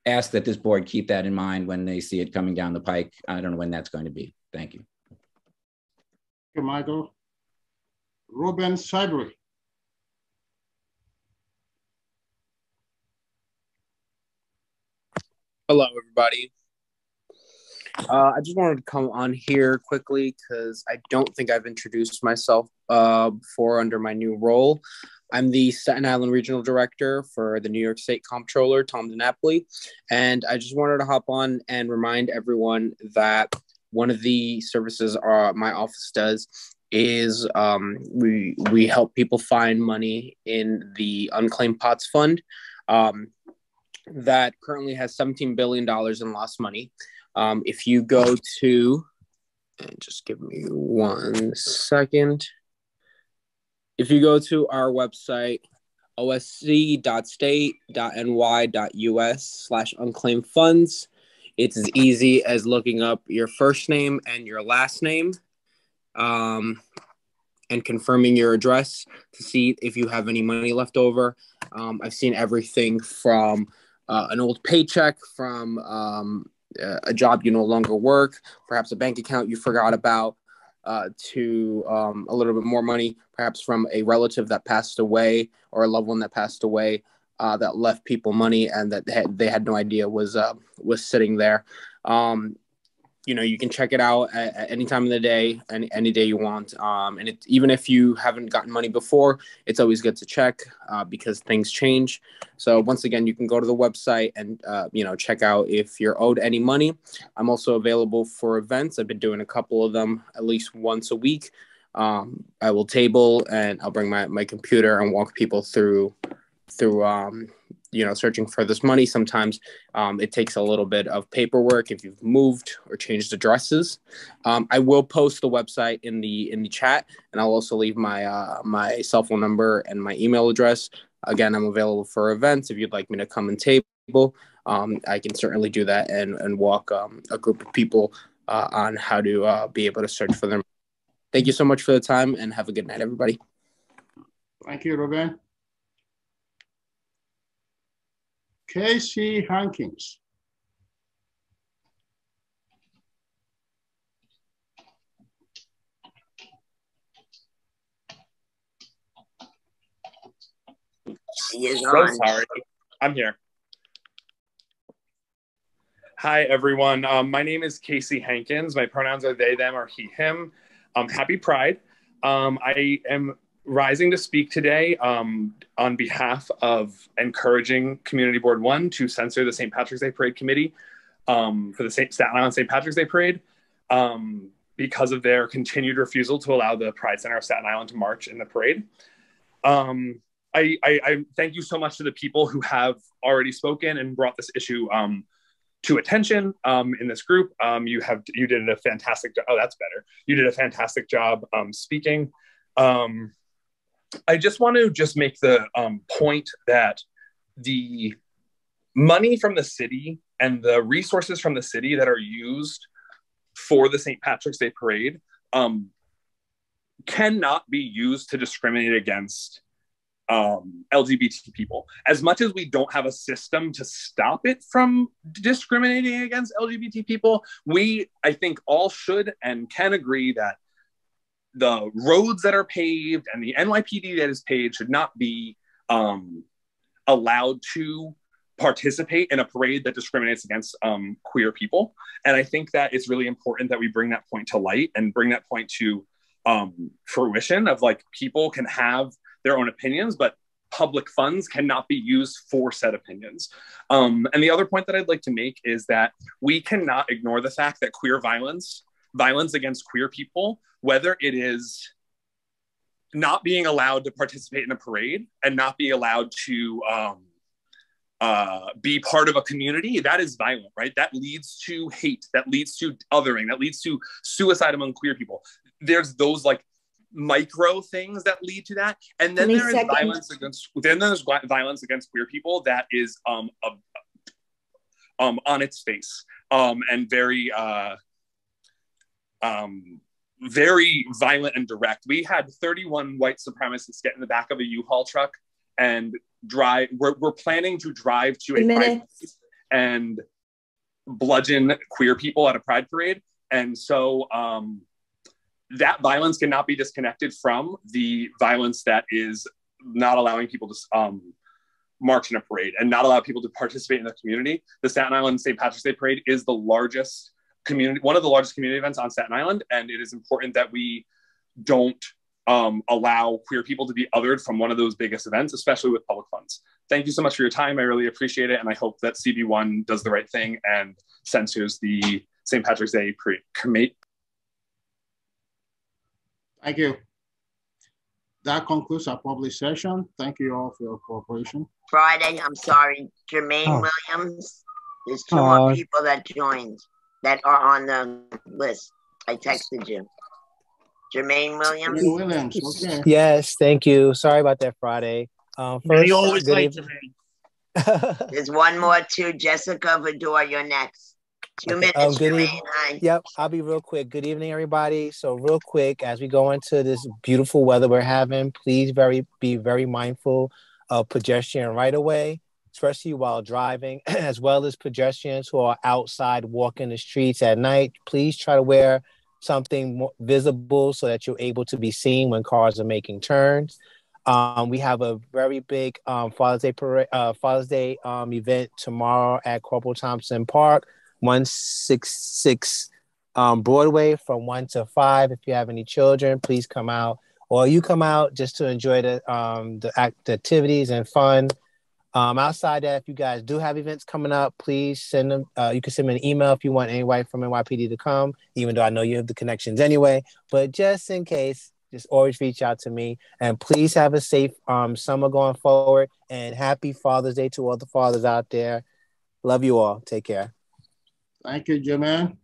ask that this board keep that in mind when they see it coming down the pike. I don't know when that's going to be. Thank you. Thank you, Michael. Ruben Sidley. Hello, everybody. I just wanted to come on here quickly because I don't think I've introduced myself before under my new role. I'm the Staten Island Regional Director for the New York State Comptroller, Tom DiNapoli. And I just wanted to hop on and remind everyone that one of the services my office does is we help people find money in the Unclaimed Pots Fund that currently has $17 billion in lost money. If you go to, and just give me 1 second. If you go to our website, osc.state.ny.us/unclaimed funds, it's as easy as looking up your first name and your last name and confirming your address to see if you have any money left over. I've seen everything from an old paycheck, from a job you no longer work, perhaps a bank account you forgot about, to a little bit more money, perhaps from a relative that passed away or a loved one that passed away that left people money and that they had no idea was sitting there. You can check it out at any time of the day, any day you want. And even if you haven't gotten money before, it's always good to check because things change. So once again, you can go to the website and, check out if you're owed any money. I'm also available for events. I've been doing a couple of them at least once a week. I will table and I'll bring my computer and walk people through searching for this money. Sometimes it takes a little bit of paperwork if you've moved or changed addresses. I will post the website in the chat, and I'll also leave my cell phone number and my email address. Again, I'm available for events. If you'd like me to come and table, I can certainly do that and walk a group of people on how to be able to search for them. Thank you so much for the time, and have a good night, everybody. Thank you, Ruben. Casey Hankins. So sorry. I'm here. Hi, everyone. My name is Casey Hankins. My pronouns are they, them, or he, him. Happy Pride. I am rising to speak today on behalf of encouraging Community Board 1 to censor the St. Patrick's Day Parade Committee for the Staten Island St. Patrick's Day Parade because of their continued refusal to allow the Pride Center of Staten Island to march in the parade. I thank you so much to the people who have already spoken and brought this issue to attention in this group. You did a fantastic job. Oh, that's better. You did a fantastic job speaking. I just want to make the point that the money from the city and the resources from the city that are used for the St. Patrick's Day Parade cannot be used to discriminate against LGBT people. As much as we don't have a system to stop it from discriminating against LGBT people, we, I think, all should and can agree that the roads that are paved and the NYPD that is paid should not be allowed to participate in a parade that discriminates against queer people. And I think that it's really important that we bring that point to light and bring that point to fruition of like people can have their own opinions, but public funds cannot be used for said opinions. And the other point that I'd like to make is that we cannot ignore the fact that queer violence against queer people, whether it is not being allowed to participate in a parade and not be allowed to be part of a community, that is violent, right? That leads to hate, that leads to othering, that leads to suicide among queer people. There's those like micro things that lead to that, and then there's violence against queer people that is on its face and very very violent and direct. We had 31 white supremacists get in the back of a U-Haul truck and drive. We're planning to drive to a pride and bludgeon queer people at a pride parade, and so that violence cannot be disconnected from the violence that is not allowing people to march in a parade and not allow people to participate in the community. The Staten Island St. Patrick's Day Parade is the largest one of the largest community events on Staten Island, and it is important that we don't allow queer people to be othered from one of those biggest events, especially with public funds. Thank you so much for your time. I really appreciate it, and I hope that CB1 does the right thing and censors the St. Patrick's Day Parade. Thank you. That concludes our public session. Thank you all for your cooperation. Friday, I'm sorry, Jermaine Williams. There's two more people that joined that are on the list. I texted you. Jermaine Williams. Okay. Yes, thank you. Sorry about that, Friday. We always like Jermaine. There's one more too. Jessica Vidor, you're next. 2 minutes, Jermaine. Hi. Yep, I'll be real quick. Good evening, everybody. So real quick, as we go into this beautiful weather we're having, please be very mindful of pedestrian right-of-way, especially while driving, as well as pedestrians who are outside walking the streets at night. Please try to wear something more visible so that you're able to be seen when cars are making turns. We have a very big Father's Day event tomorrow at Corporal Thompson Park, 166 Broadway from 1 to 5. If you have any children, please come out, or you come out just to enjoy the activities and fun. Outside that, if you guys do have events coming up, please send them. You can send me an email if you want anybody from NYPD to come, even though I know you have the connections anyway. But just in case, just always reach out to me. And please have a safe summer going forward. And happy Father's Day to all the fathers out there. Love you all. Take care. Thank you, Jermaine.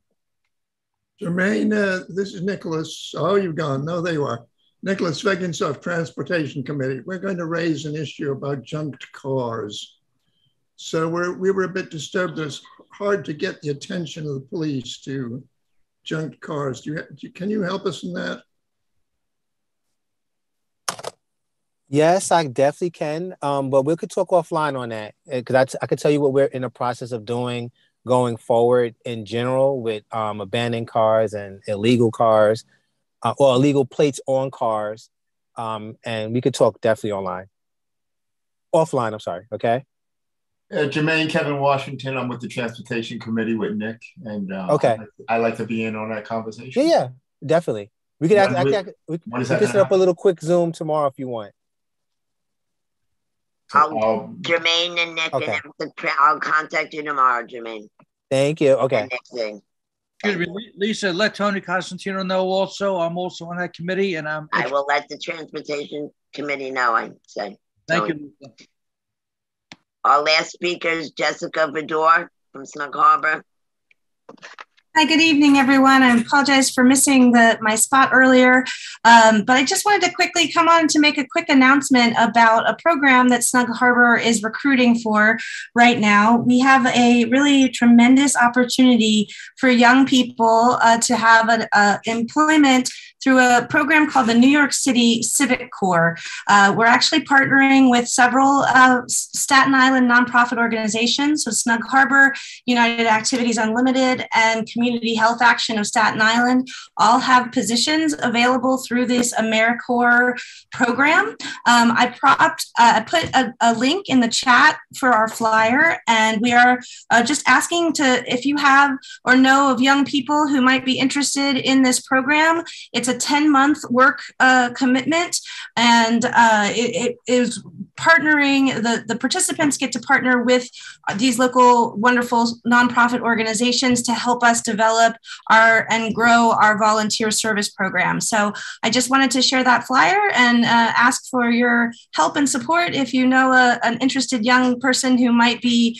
Jermaine, this is Nicholas. Oh, you've gone. No, there you are. Nicholas Vegensoff, Transportation Committee. We're going to raise an issue about junked cars. So we were a bit disturbed. It's hard to get the attention of the police to junked cars. Can you help us in that? Yes, I definitely can. But we could talk offline on that because I could tell you what we're in the process of doing going forward in general with abandoned cars and illegal cars or illegal plates on cars. And we could talk definitely offline. I'm sorry. Okay. Jermaine, Kevin Washington. I'm with the Transportation Committee with Nick, and Okay. I like to be in on that conversation. Yeah, definitely. We could we could set up a little quick Zoom tomorrow if you want. Jermaine and Nick, Okay. and I'll contact you tomorrow, Jermaine. Thank you. Okay. Excuse me, Lisa, let Tony Constantino know also. I'm also on that committee, and I will let the Transportation Committee know, I say. Thank you, Lisa. Our last speaker is Jessica Vidor from Snug Harbor. Hi, good evening, everyone. I apologize for missing my spot earlier, but I just wanted to quickly come on to make a quick announcement about a program that Snug Harbor is recruiting for right now. We have a really tremendous opportunity for young people to have employment through a program called the New York City Civic Corps. We're actually partnering with several Staten Island nonprofit organizations, so Snug Harbor, United Activities Unlimited, and Community Health Action of Staten Island all have positions available through this AmeriCorps program. I put a link in the chat for our flyer, and we are just asking if you have or know of young people who might be interested in this program. It's a 10-month work commitment, and it is partnering, the participants get to partner with these local wonderful nonprofit organizations to help us develop and grow our volunteer service program. So I just wanted to share that flyer and ask for your help and support if you know an interested young person who might be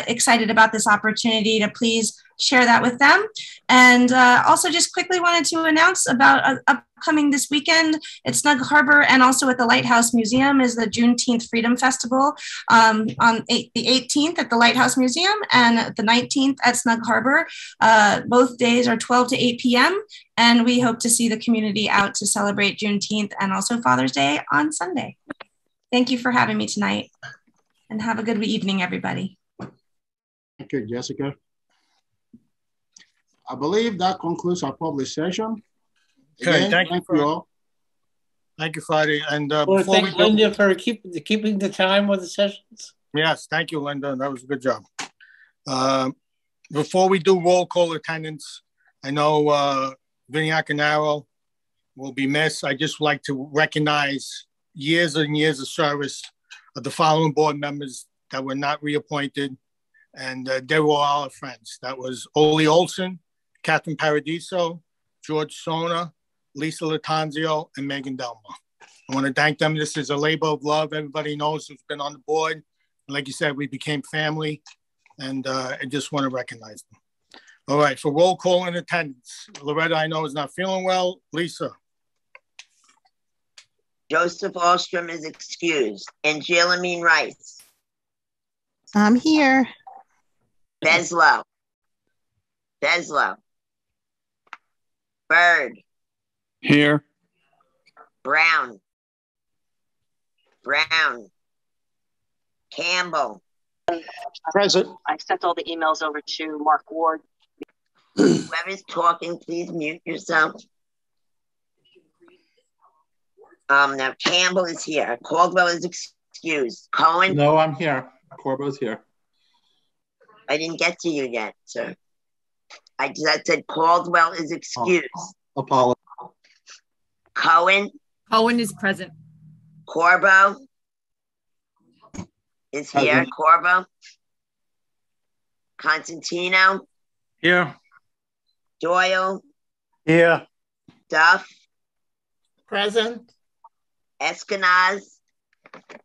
excited about this opportunity, to please share that with them. And also just quickly wanted to announce about upcoming this weekend at Snug Harbor and also at the Lighthouse Museum is the Juneteenth Freedom Festival on the 18th at the Lighthouse Museum and the 19th at Snug Harbor. Both days are 12 to 8 p.m. And we hope to see the community out to celebrate Juneteenth and also Father's Day on Sunday. Thank you for having me tonight, and have a good evening, everybody. Thank you, Jessica. I believe that concludes our public session. Okay, Again, thank you all. Thank you, Friday. And Well, thank Linda for keeping the time with the sessions. Yes, thank you, Linda. That was a good job. Before we do roll call attendance, I know Vinny Acanaro will be missed. I just like to recognize years and years of service of the following board members that were not reappointed, and they were all our friends. That was Ole Olson, Catherine Paradiso, George Sona, Lisa Latanzio, and Megan Delma. I want to thank them. This is a labor of love. Everybody knows who's been on the board. And like you said, we became family, and I just want to recognize them. All right, for roll call and attendance, Loretta, I know, is not feeling well. Lisa. Joseph Ostrom is excused. Angela Mean Rice. I'm here. Beslow. Bird. Here. Brown. Campbell. Present. I sent all the emails over to Mark Ward. Whoever's talking, please mute yourself. Now Campbell is here. Caldwell is excused. Cohen? No, I'm here. Corbo's here. I didn't get to you yet, sir. I said Caldwell is excused. Apology. Cohen? Cohen is present. Corbo is here. Present. Corbo? Constantino? Here. Doyle? Here. Duff? Present. Eskenazi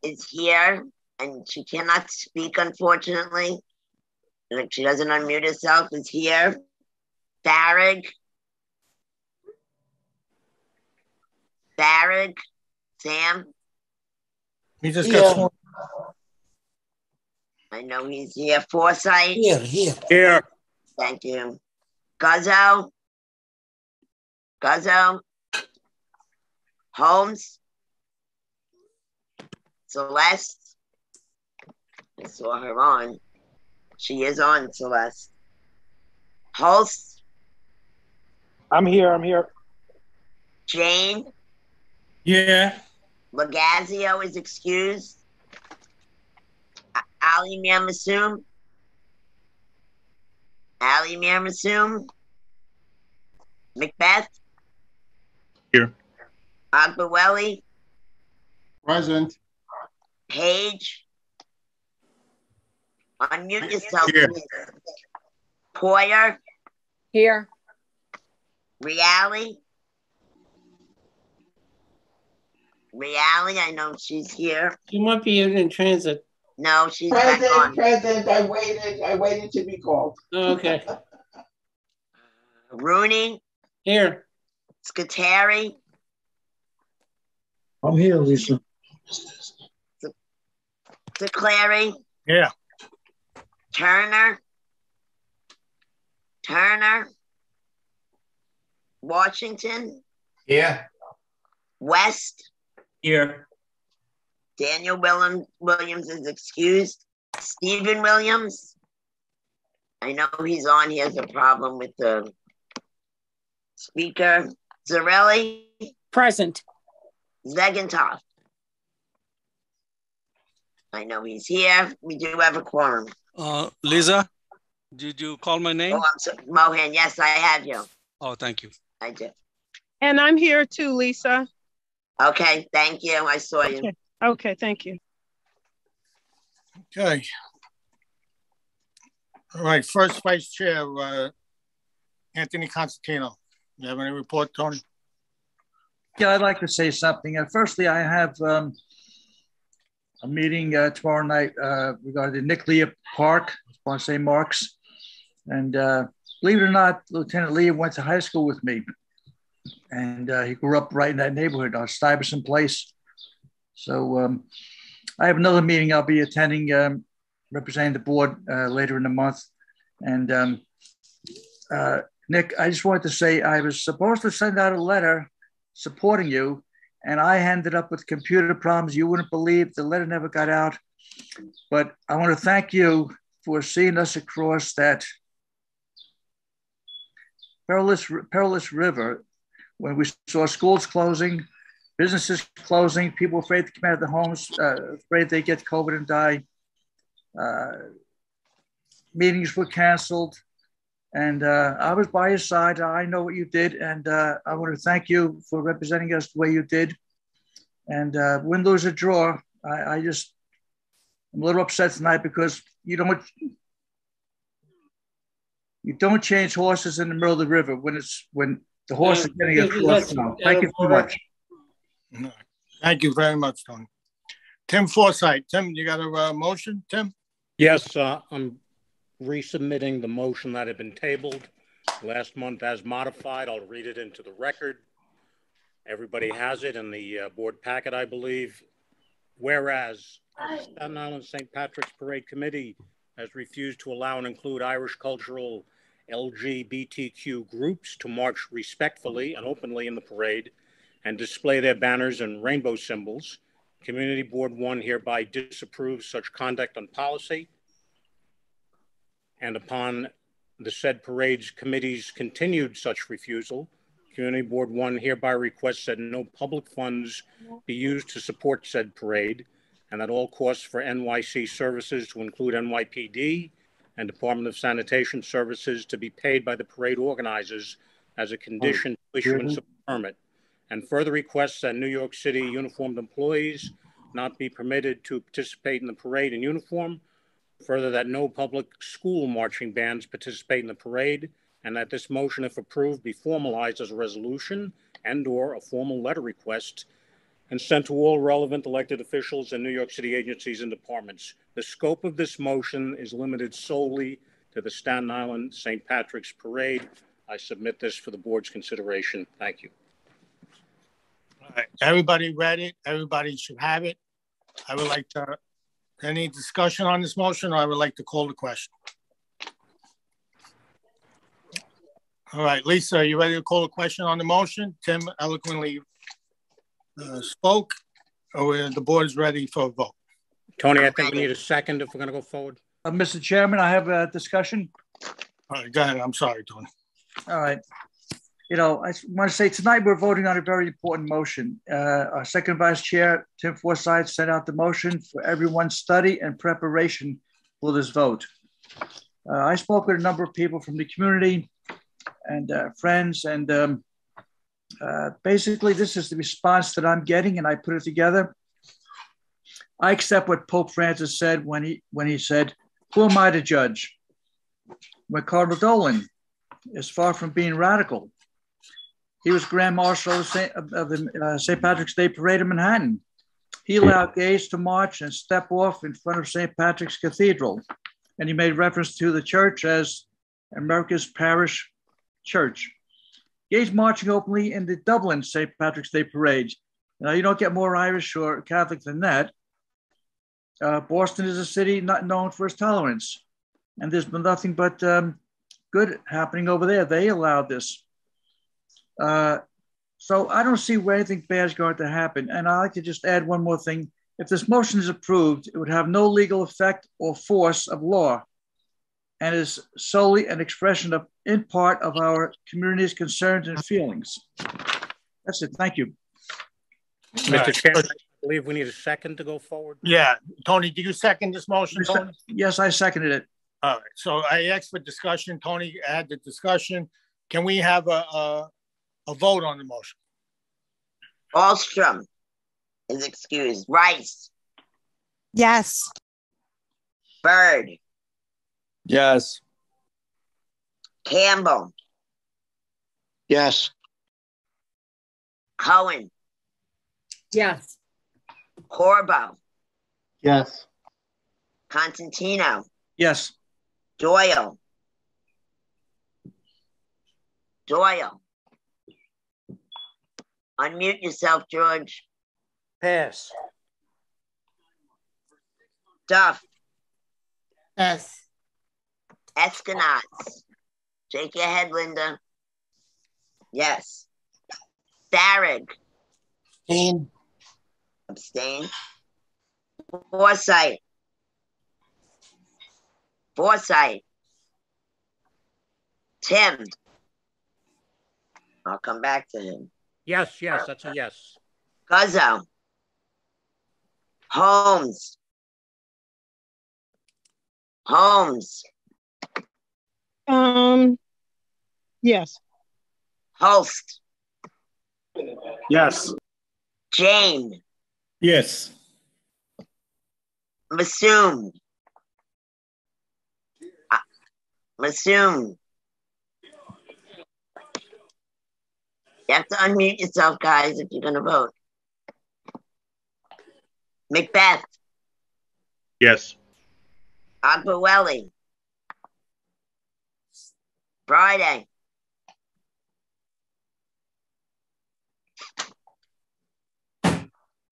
is here, and she cannot speak, unfortunately. And if she doesn't unmute herself, is here. Farrig? Sam? He just got sworn. I know he's here. Forsythe? Here. Thank you. Guzzo? Holmes? Celeste. I saw her on. She is on, Celeste. Holst. I'm here. Jane. Yeah. Legazio is excused. Ali Mirmasum. Macbeth. Here. Agbaweli. Present. Page. Unmute yourself, Here. please. Poyer. Here. Reale, I know she's here. She might be in transit. No, she's back on. Present. I waited to be called. Okay. Rooney. Here. Scuteri. I'm here, Lisa. DeClary. Yeah. Turner. Washington. Yeah. West. Here. Daniel Williams is excused. Stephen Williams. I know he's on. He has a problem with the speaker. Zarelli. Present. Zegentoff. I know he's here. We do have a quorum. Lisa, did you call my name? Oh, I'm sorry. Mohan, yes, I have you. Oh, thank you. I do. And I'm here too, Lisa. Okay, thank you. I saw you. Okay, thank you. Okay. All right, first vice chair, Anthony Constantino. You have any report, Tony? Yeah, I'd like to say something. Firstly, I have a meeting tomorrow night regarding the Nick Leah Park on St. Mark's. And believe it or not, Lieutenant Leah went to high school with me. And he grew up right in that neighborhood on Stuyvesant Place. So I have another meeting I'll be attending, representing the board later in the month. And Nick, I just wanted to say I was supposed to send out a letter supporting you, and I ended up with computer problems. You wouldn't believe the letter never got out. But I want to thank you for seeing us across that perilous river when we saw schools closing, businesses closing, people afraid to come out of their homes, afraid they get COVID and die. Meetings were canceled. And I was by your side. I know what you did. And I want to thank you for representing us the way you did. And win, lose, or draw, I'm a little upset tonight because you don't change horses in the middle of the river when the horse is getting across now. Thank you so much. Thank you very much, Tony. Tim Forsythe. Tim, you got a motion, Tim? Yes, I'm resubmitting the motion that had been tabled last month as modified. I'll read it into the record. Everybody has it in the board packet, I believe. Whereas the Staten Island St. Patrick's Parade Committee has refused to allow and include Irish cultural LGBTQ groups to march respectfully and openly in the parade and display their banners and rainbow symbols, Community Board 1 hereby disapproves such conduct on policy. And upon the said parade's committee's continued such refusal, Community Board 1 hereby requests that no public funds be used to support said parade, and that all costs for NYC services to include NYPD and Department of Sanitation services to be paid by the parade organizers as a condition to issuance of a permit, and further requests that New York City uniformed employees not be permitted to participate in the parade in uniform. Further, that no public school marching bands participate in the parade, and that this motion, if approved, be formalized as a resolution and/or a formal letter request and sent to all relevant elected officials and New York City agencies and departments. The scope of this motion is limited solely to the Staten Island St. Patrick's Parade. I submit this for the board's consideration. Thank you. All right. Everybody read it. Everybody should have it. I would like to, any discussion on this motion, or I would like to call the question. All right, Lisa, are you ready to call a question on the motion? Tim eloquently spoke. The board is ready for a vote. Tony, I think we need a second if we're going to go forward. Mr. Chairman, I have a discussion. All right, go ahead. I'm sorry, Tony. All right. I want to say tonight we're voting on a very important motion. Our second vice chair, Tim Forsyth, sent out the motion for everyone's study and preparation for this vote. I spoke with a number of people from the community and friends, and basically this is the response that I'm getting, and I put it together. I accept what Pope Francis said when he said, "Who am I to judge?" When Cardinal Dolan is far from being radical. He was Grand Marshal of the St. Patrick's Day Parade in Manhattan. He allowed gays to march and step off in front of St. Patrick's Cathedral. And he made reference to the church as America's parish church. Gays marching openly in the Dublin St. Patrick's Day Parade. Now, you don't get more Irish or Catholic than that. Boston is a city not known for its tolerance. And there's been nothing but good happening over there. They allowed this. So I don't see where anything bad is going to happen. And I'd like to just add one more thing. If this motion is approved, it would have no legal effect or force of law and is solely an expression of, in part, of our community's concerns and feelings. That's it. Thank you. Mr. Chairman, I believe we need a second to go forward. Yeah. Tony, did you second this motion, Tony? Yes, I seconded it. All right. So I asked for discussion. Tony had the discussion. Can we have a vote on the motion? Ahlstrom is excused. Rice. Yes. Bird. Yes. Campbell. Yes. Cohen. Yes. Corbo. Yes. Constantino. Yes. Doyle. Doyle. Unmute yourself, George. Pass. Duff. Yes. Eskenazi. Shake your head, Linda. Yes. Farrig. Abstain. Abstain. Forsyth. Forsyth. Tim. I'll come back to him. Yes, that's a yes. Guzzo. Holmes. Holmes. Yes. Holst. Yes. Jane. Yes. Massoum. Massoum. You have to unmute yourself, guys, if you're going to vote. Macbeth. Yes. Agbawelli. Friday.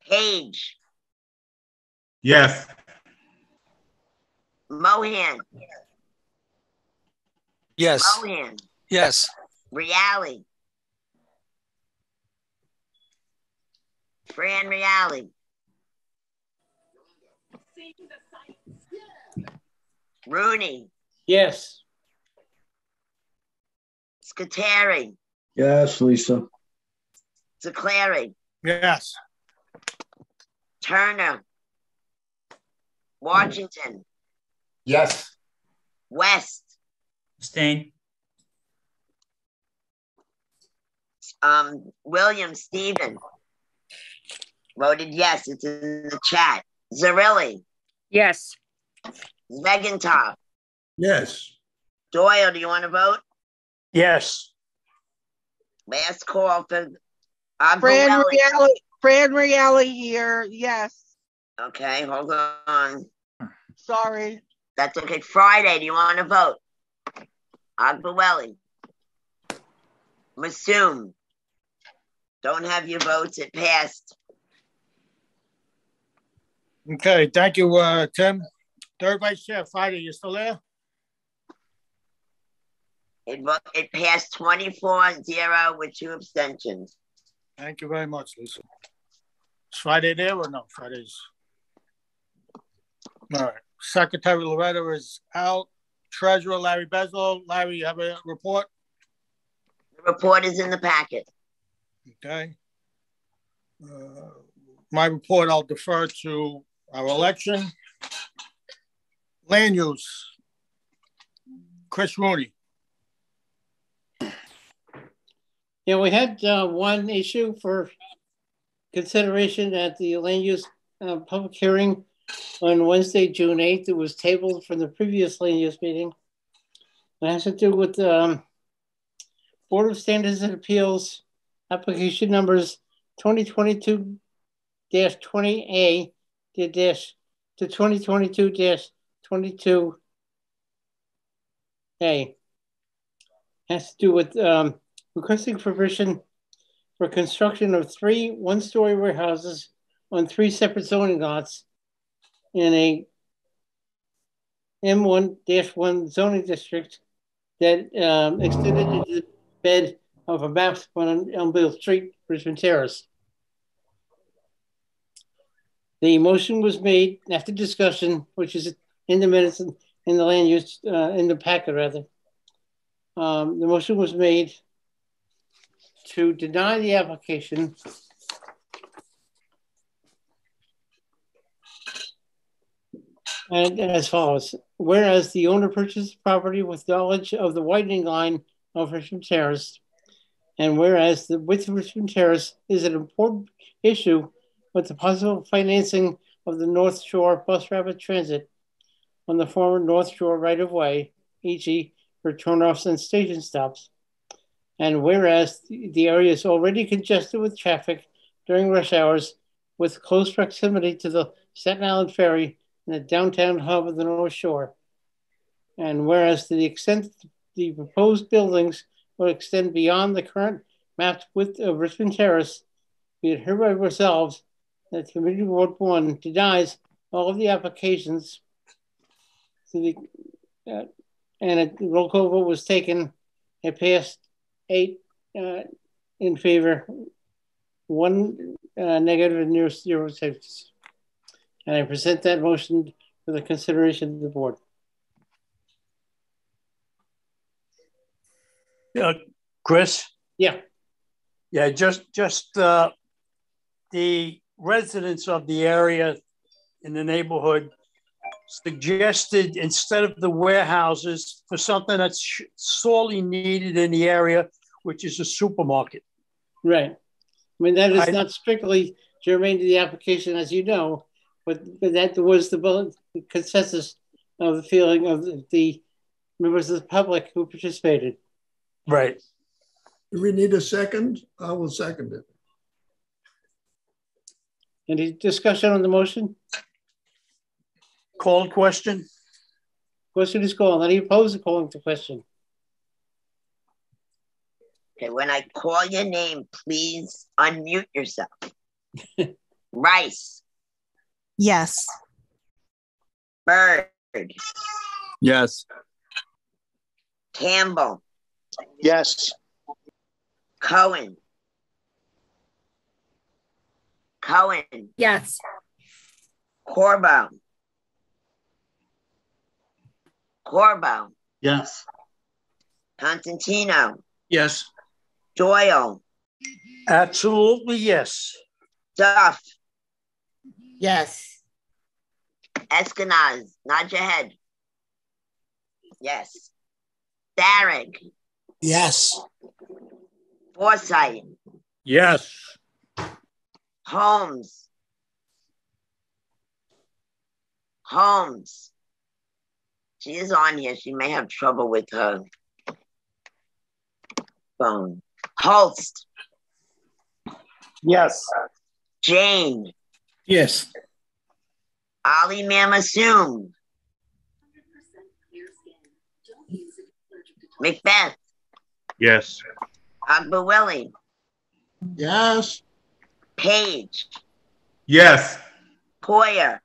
Page. Yes. Mohan. Yes. Mohan. Yes. Reale. Fran Reale. Rooney. Yes. Scuteri. Yes, Lisa. Zaclari. Yes. Turner. Washington. Yes. West. Abstain. William Stephen. Voted yes. It's in the chat. Zarilli. Yes. Zvegentov. Yes. Doyle, do you want to vote? Yes. Last call for Fran Reale here. Yes. Okay, hold on. Sorry. That's okay. Friday, do you want to vote? Agbawelli. Massoum. Don't have your votes. It passed. Okay, thank you, Tim. Third Vice Chair, Friday, you still there? It passed 24-0 with 2 abstentions. Thank you very much, Lisa. Is Friday there or no? Friday's. All right. Secretary Loretta is out. Treasurer Larry Bezlow. Larry, you have a report? The report is in the packet. Okay. My report I'll defer to our election. Land use. Chris Rooney. Yeah, we had one issue for consideration at the land use public hearing on Wednesday, June 8th. It was tabled from the previous land use meeting. It has to do with Board of Standards and Appeals application numbers 2022-20A to 2022-22A. Has to do with requesting permission for construction of 3 one-story warehouses on 3 separate zoning lots in a M1-1 zoning district that extended into the bed of a map on Elmville Street, Richmond Terrace. The motion was made after discussion, which is in the minutes in the land use, in the packet rather. The motion was made to deny the application and as follows. Whereas the owner purchased property with knowledge of the widening line of Richmond Terrace, and whereas the width of Richmond Terrace is an important issue with the possible financing of the North Shore bus rapid transit on the former North Shore right-of-way, e.g. for turnoffs and station stops. And whereas the area is already congested with traffic during rush hours with close proximity to the Staten Island Ferry and the downtown hub of the North Shore. And whereas to the extent the proposed buildings will extend beyond the current mapped width of Richmond Terrace, be it hereby resolved that Committee Board 1 denies all of the applications to the, and a roll call vote was taken. It passed 8 in favor, 1 negative, and 0 abstentions. And I present that motion for the consideration of the board. Chris? Yeah. Yeah, just the residents of the area in the neighborhood suggested instead of the warehouses for something that's sorely needed in the area, which is a supermarket. Right. I mean, that is not strictly germane to the application, as you know, but that was the consensus of the feeling of the members of the public who participated. Right. Do we need a second? I will second it. Any discussion on the motion? Called question? Question is called. Any opposed to calling the question? Okay, when I call your name, please unmute yourself. Rice. Yes. Bird. Yes. Campbell. Yes. Cohen. Yes. Corbo. Yes. Constantino. Yes. Doyle. Absolutely, yes. Duff. Yes. Eskenazi. Nod your head. Yes. Darrick. Yes. Forsythe. Yes. Holmes. She is on here. She may have trouble with her phone. Holst. Yes. Jane. Yes. Ali Mamassoon. Macbeth. Yes. Agba Willie. Yes. Page. Yes. Poyer.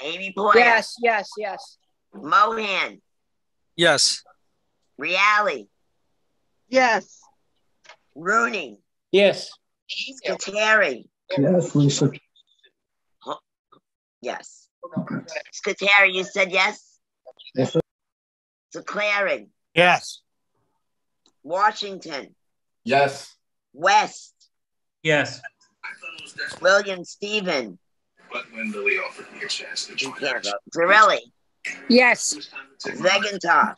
Amy Poyer. Yes. Mohan. Yes. Reale. Yes. Rooney. Yes. Scuteri. Yes, Lisa. Yes. Scuteri, you said yes? Yes, sir. Declaring. Yes. Washington. Yes. West. Yes. William Stephen. But when Lily offered me a chance to join her, Zarelli. Yes. Zegentov.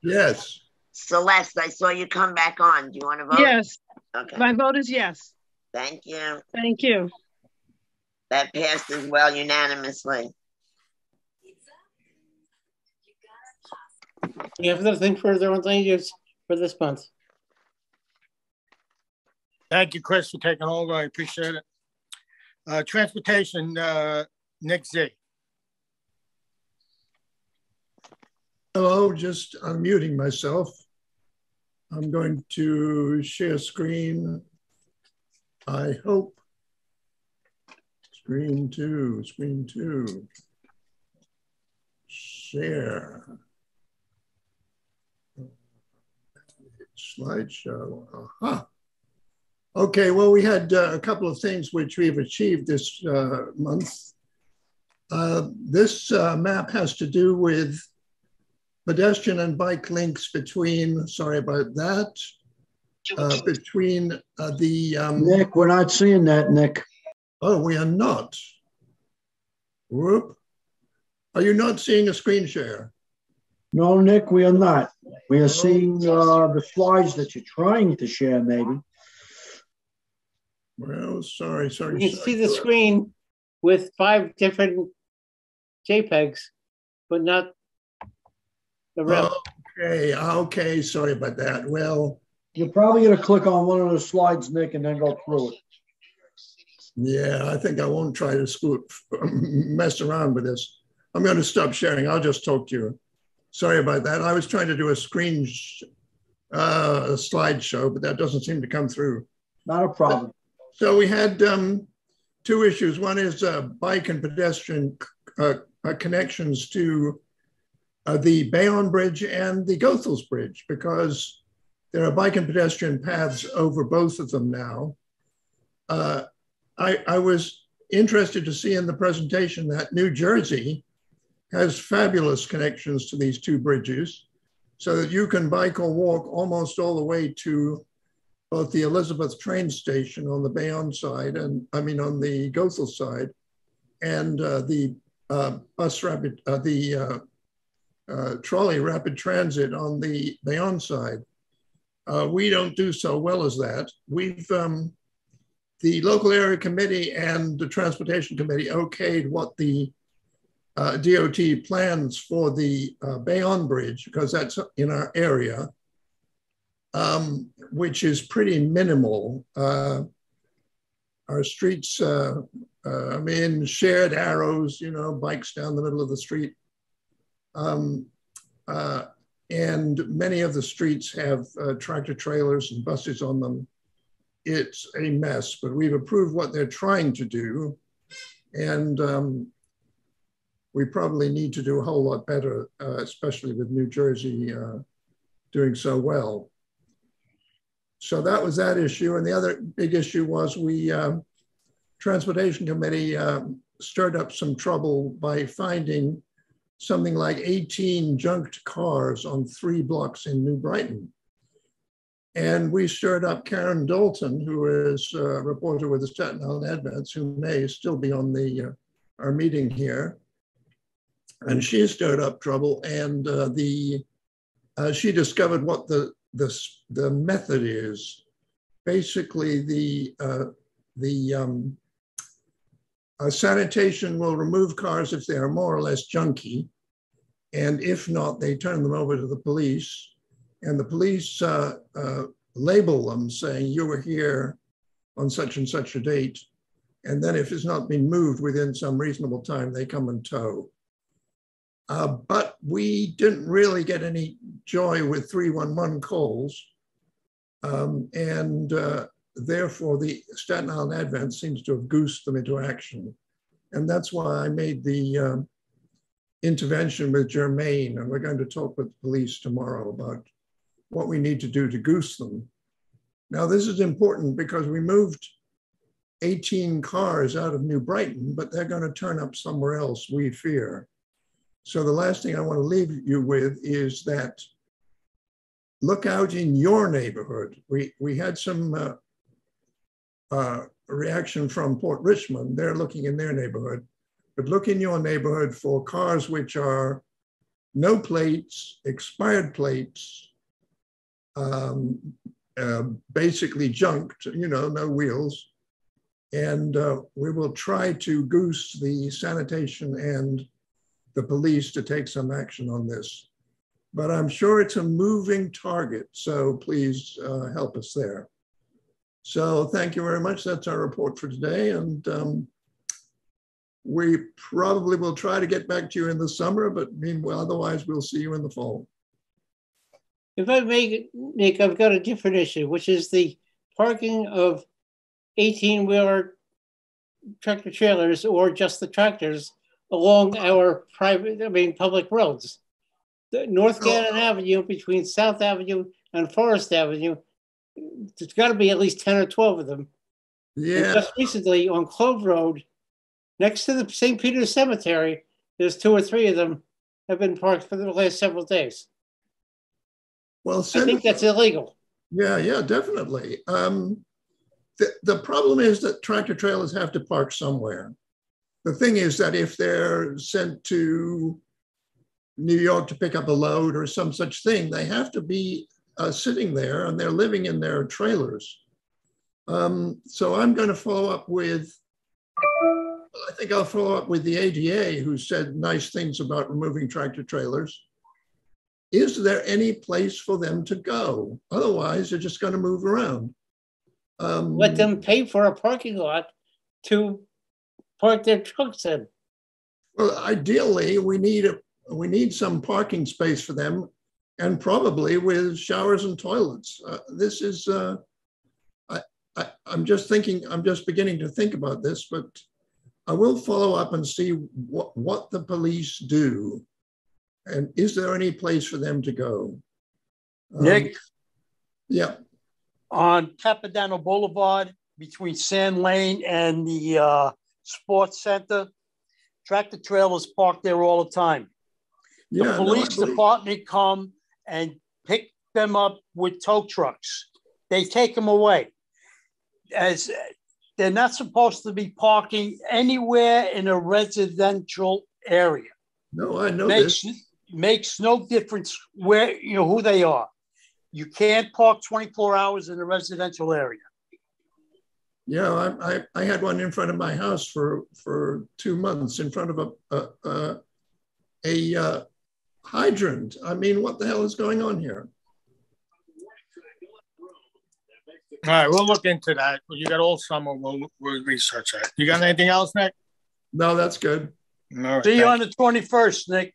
Yes. Celeste, I saw you come back on. Do you want to vote? Yes. Okay. My vote is yes. Thank you. Thank you. That passed as well unanimously. You have nothing further on changes for this month. Thank you, Chris, for taking over. I appreciate it. Transportation, Nick Z. Hello, just unmuting myself. I'm going to share screen. I hope. Screen two. Share. Slideshow. Aha. Okay, well, we had a couple of things which we've achieved this month. This map has to do with pedestrian and bike links between, sorry about that, between the... Nick, we're not seeing that, Nick. Oh, we are not. Whoop. Are you not seeing a screen share? No, Nick, we are not. We are seeing the slides that you're trying to share, maybe. Well, sorry. You can see the screen with 5 different JPEGs, but not the rest. Okay, sorry about that. Well, you're probably going to click on one of the slides, Nick, and then go through it. Yeah, I think I won't try to mess around with this. I'm going to stop sharing. I'll just talk to you. Sorry about that. I was trying to do a slideshow, but that doesn't seem to come through. Not a problem. So we had 2 issues. One is bike and pedestrian connections to the Bayonne Bridge and the Goethals Bridge, because there are bike and pedestrian paths over both of them now. I was interested to see in the presentation that New Jersey has fabulous connections to these 2 bridges, so that you can bike or walk almost all the way to both the Elizabeth train station on the Bayonne side, and I mean on the Goethals side, and the trolley rapid transit on the Bayonne side. We don't do so well as that. We've the local area committee and the transportation committee okayed what the DOT plans for the Bayonne Bridge, because that's in our area, which is pretty minimal. Our streets, I mean, shared arrows, you know, bikes down the middle of the street. And many of the streets have tractor trailers and buses on them. It's a mess, but we've approved what they're trying to do. And we probably need to do a whole lot better, especially with New Jersey doing so well. So that was that issue. And the other big issue was Transportation Committee stirred up some trouble by finding something like 18 junked cars on 3 blocks in New Brighton. And we stirred up Karen Dalton, who is a reporter with the Staten Island Advance, who may still be on our meeting here. And she stirred up trouble, and she discovered what the method is. Basically, sanitation will remove cars if they are more or less junky, and if not, they turn them over to the police, and the police label them saying you were here on such and such a date, and then if it's not been moved within some reasonable time, they come and tow. But we didn't really get any joy with 311 calls, and therefore the Staten Island Advance seems to have goosed them into action. And that's why I made the intervention with Germaine, and we're going to talk with the police tomorrow about what we need to do to goose them. Now, this is important because we moved 18 cars out of New Brighton, but they're going to turn up somewhere else, we fear. So the last thing I want to leave you with is that look out in your neighborhood. We had some reaction from Port Richmond. They're looking in their neighborhood, but look in your neighborhood for cars which are no plates, expired plates, basically junked, you know, no wheels. And we will try to goose the sanitation and the police to take some action on this. But I'm sure it's a moving target, so please help us there. So thank you very much. That's our report for today. And we probably will try to get back to you in the summer, but meanwhile, otherwise we'll see you in the fall. If I may, Nick, I've got a different issue, which is the parking of 18-wheeler tractor trailers or just the tractors along our public roads. The North Gannon Avenue between South Avenue and Forest Avenue, there's got to be at least 10 or 12 of them. Yeah. And just recently on Clove Road, next to the St. Peter's Cemetery, there's 2 or 3 of them have been parked for the last several days. Well, I think that's illegal. Yeah, definitely. The problem is that tractor trailers have to park somewhere. The thing is that if they're sent to New York to pick up a load or some such thing, they have to be sitting there and they're living in their trailers. So I'm going to follow up with, I think I'll follow up with the ADA, who said nice things about removing tractor trailers. Is there any place for them to go? Otherwise, they're just going to move around. Let them pay for a parking lot to park their trucks in. Well, ideally, we need some parking space for them, and probably with showers and toilets. This is, I'm just beginning to think about this, but I will follow up and see what the police do. And is there any place for them to go? Nick? Yeah. On Capodanno Boulevard, between Sand Lane and the Sports Center, tractor trailers parked there all the time. The police department come and pick them up with tow trucks. They take them away. As they're not supposed to be parking anywhere in a residential area. No, I know this. Makes no difference where, who they are. You can't park 24 hours in a residential area. Yeah, I had one in front of my house for 2 months in front of a hydrant. I mean, what the hell is going on here? All right, we'll look into that. You got all summer. We'll research that. You got anything else, Nick? No, that's good. All right, see you on the 21st, Nick.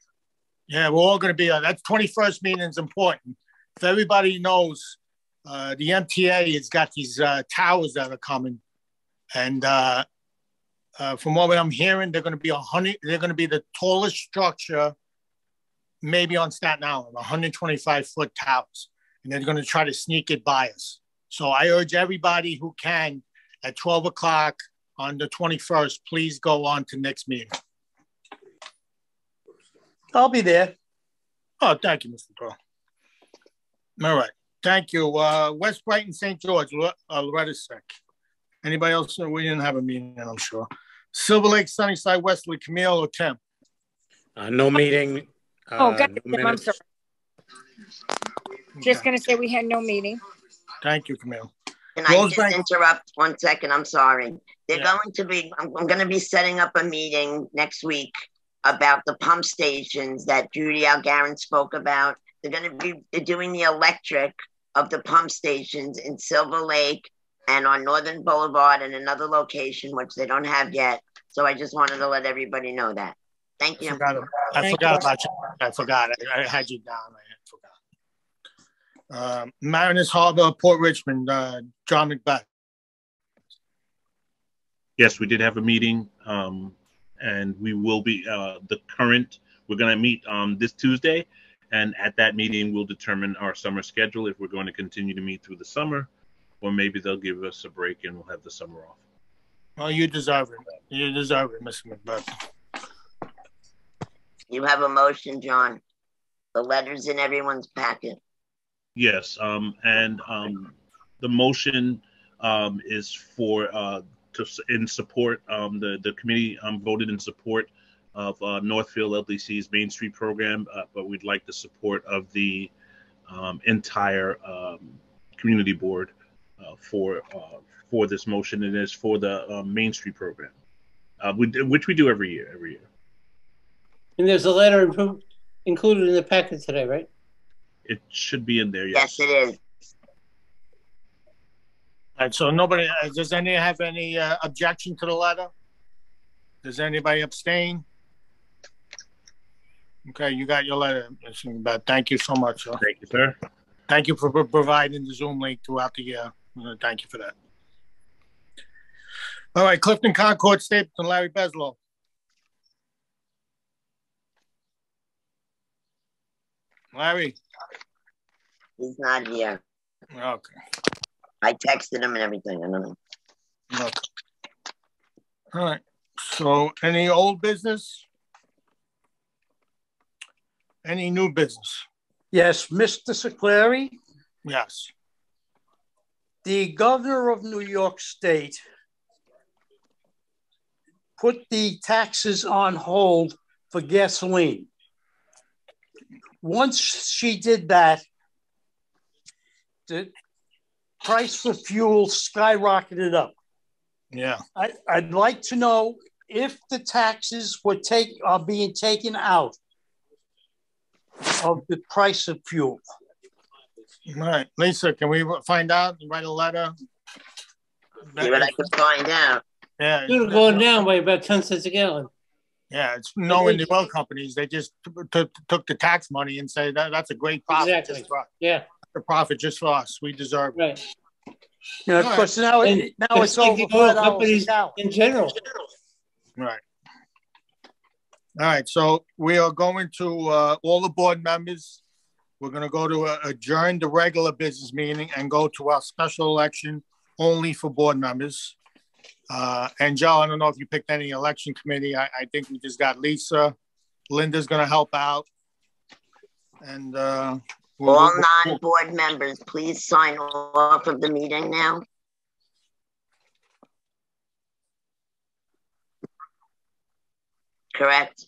Yeah, we're all going to be on. That 21st meeting is important. If everybody knows, the MTA has got these towers that are coming, and from what I'm hearing, they're going to be 100. They're going to be the tallest structure, maybe on Staten Island, 125-foot towers, and they're going to try to sneak it by us. So I urge everybody who can, at 12 o'clock on the 21st, please go on to next meeting. I'll be there. Oh, thank you, Mr. Pro. All right. Thank you. West Brighton, St. George, Loretta's sick. Anybody else? We didn't have a meeting, I'm sure. Silver Lake, Sunnyside, Wesley, Camille, or Tim? No meeting. God, no I'm sorry. Just going to say we had no meeting. Thank you, Camille. Can I just interrupt 1 second? I'm sorry. They're going to be, I'm going to be setting up a meeting next week about the pump stations that Judy Algarin spoke about. They're going to be doing the electric of the pump stations in Silver Lake and on Northern Boulevard and another location, which they don't have yet. So I just wanted to let everybody know that. Thank you. I forgot about you. I forgot. I had you down. I forgot. Mariners Harbor, Port Richmond, John McBeth. Yes, we did have a meeting, and we will be we're going to meet this Tuesday, and at that meeting we'll determine our summer schedule, if we're going to continue to meet through the summer or maybe they'll give us a break and we'll have the summer off. Well, you deserve it. You deserve it, Mr. Macbeth. You have a motion, John. The letter's in everyone's packet. Yes, and the motion is for in support. The committee voted in support of Northfield LDC's Main Street program, but we'd like the support of the entire community board for this motion, and it's for the Main Street program, which we do every year. And there's a letter included in the packet today, right? It should be in there. Yes, it is. All right, so nobody, does anyone have any objection to the letter? Does anybody abstain? Okay, you got your letter, Mr. Macbeth. Thank you so much. Thank you, sir. Thank you for providing the Zoom link throughout the year. Thank you for that. All right, Clifton Concord, Stapleton, Larry Beslow. Larry. He's not here. Okay. I texted him and everything. I don't know. Okay. All right. So any old business? Any new business? Yes, Mr. Sicleri. Yes. The governor of New York State put the taxes on hold for gasoline. Once she did that, the price for fuel skyrocketed up. Yeah. I'd like to know if the taxes are being taken out of the price of fuel. All right, Lisa, can we find out and write a letter? See what I can find out. Yeah. It's going down by about 10 cents a gallon. Yeah, it's knowing the oil companies, they just took the tax money and say that's a great profit. Exactly. Just for us. Yeah. The profit just for us. We deserve it. Right. Yeah, of course, now it's over companies in general. Right. All right, so we are going to all the board members. We're going to go to adjourn the regular business meeting and go to our special election only for board members. And Joe, I don't know if you picked any election committee. I think we just got Lisa. Linda's going to help out. And all non-board members, please sign off of the meeting now. Correct.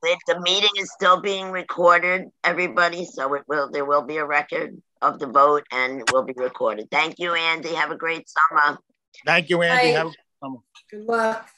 The meeting is still being recorded, everybody, so there will be a record of the vote and it will be recorded. Thank you, Andy. Have a great summer. Thank you, Andy. Bye. Have a good summer. Good luck.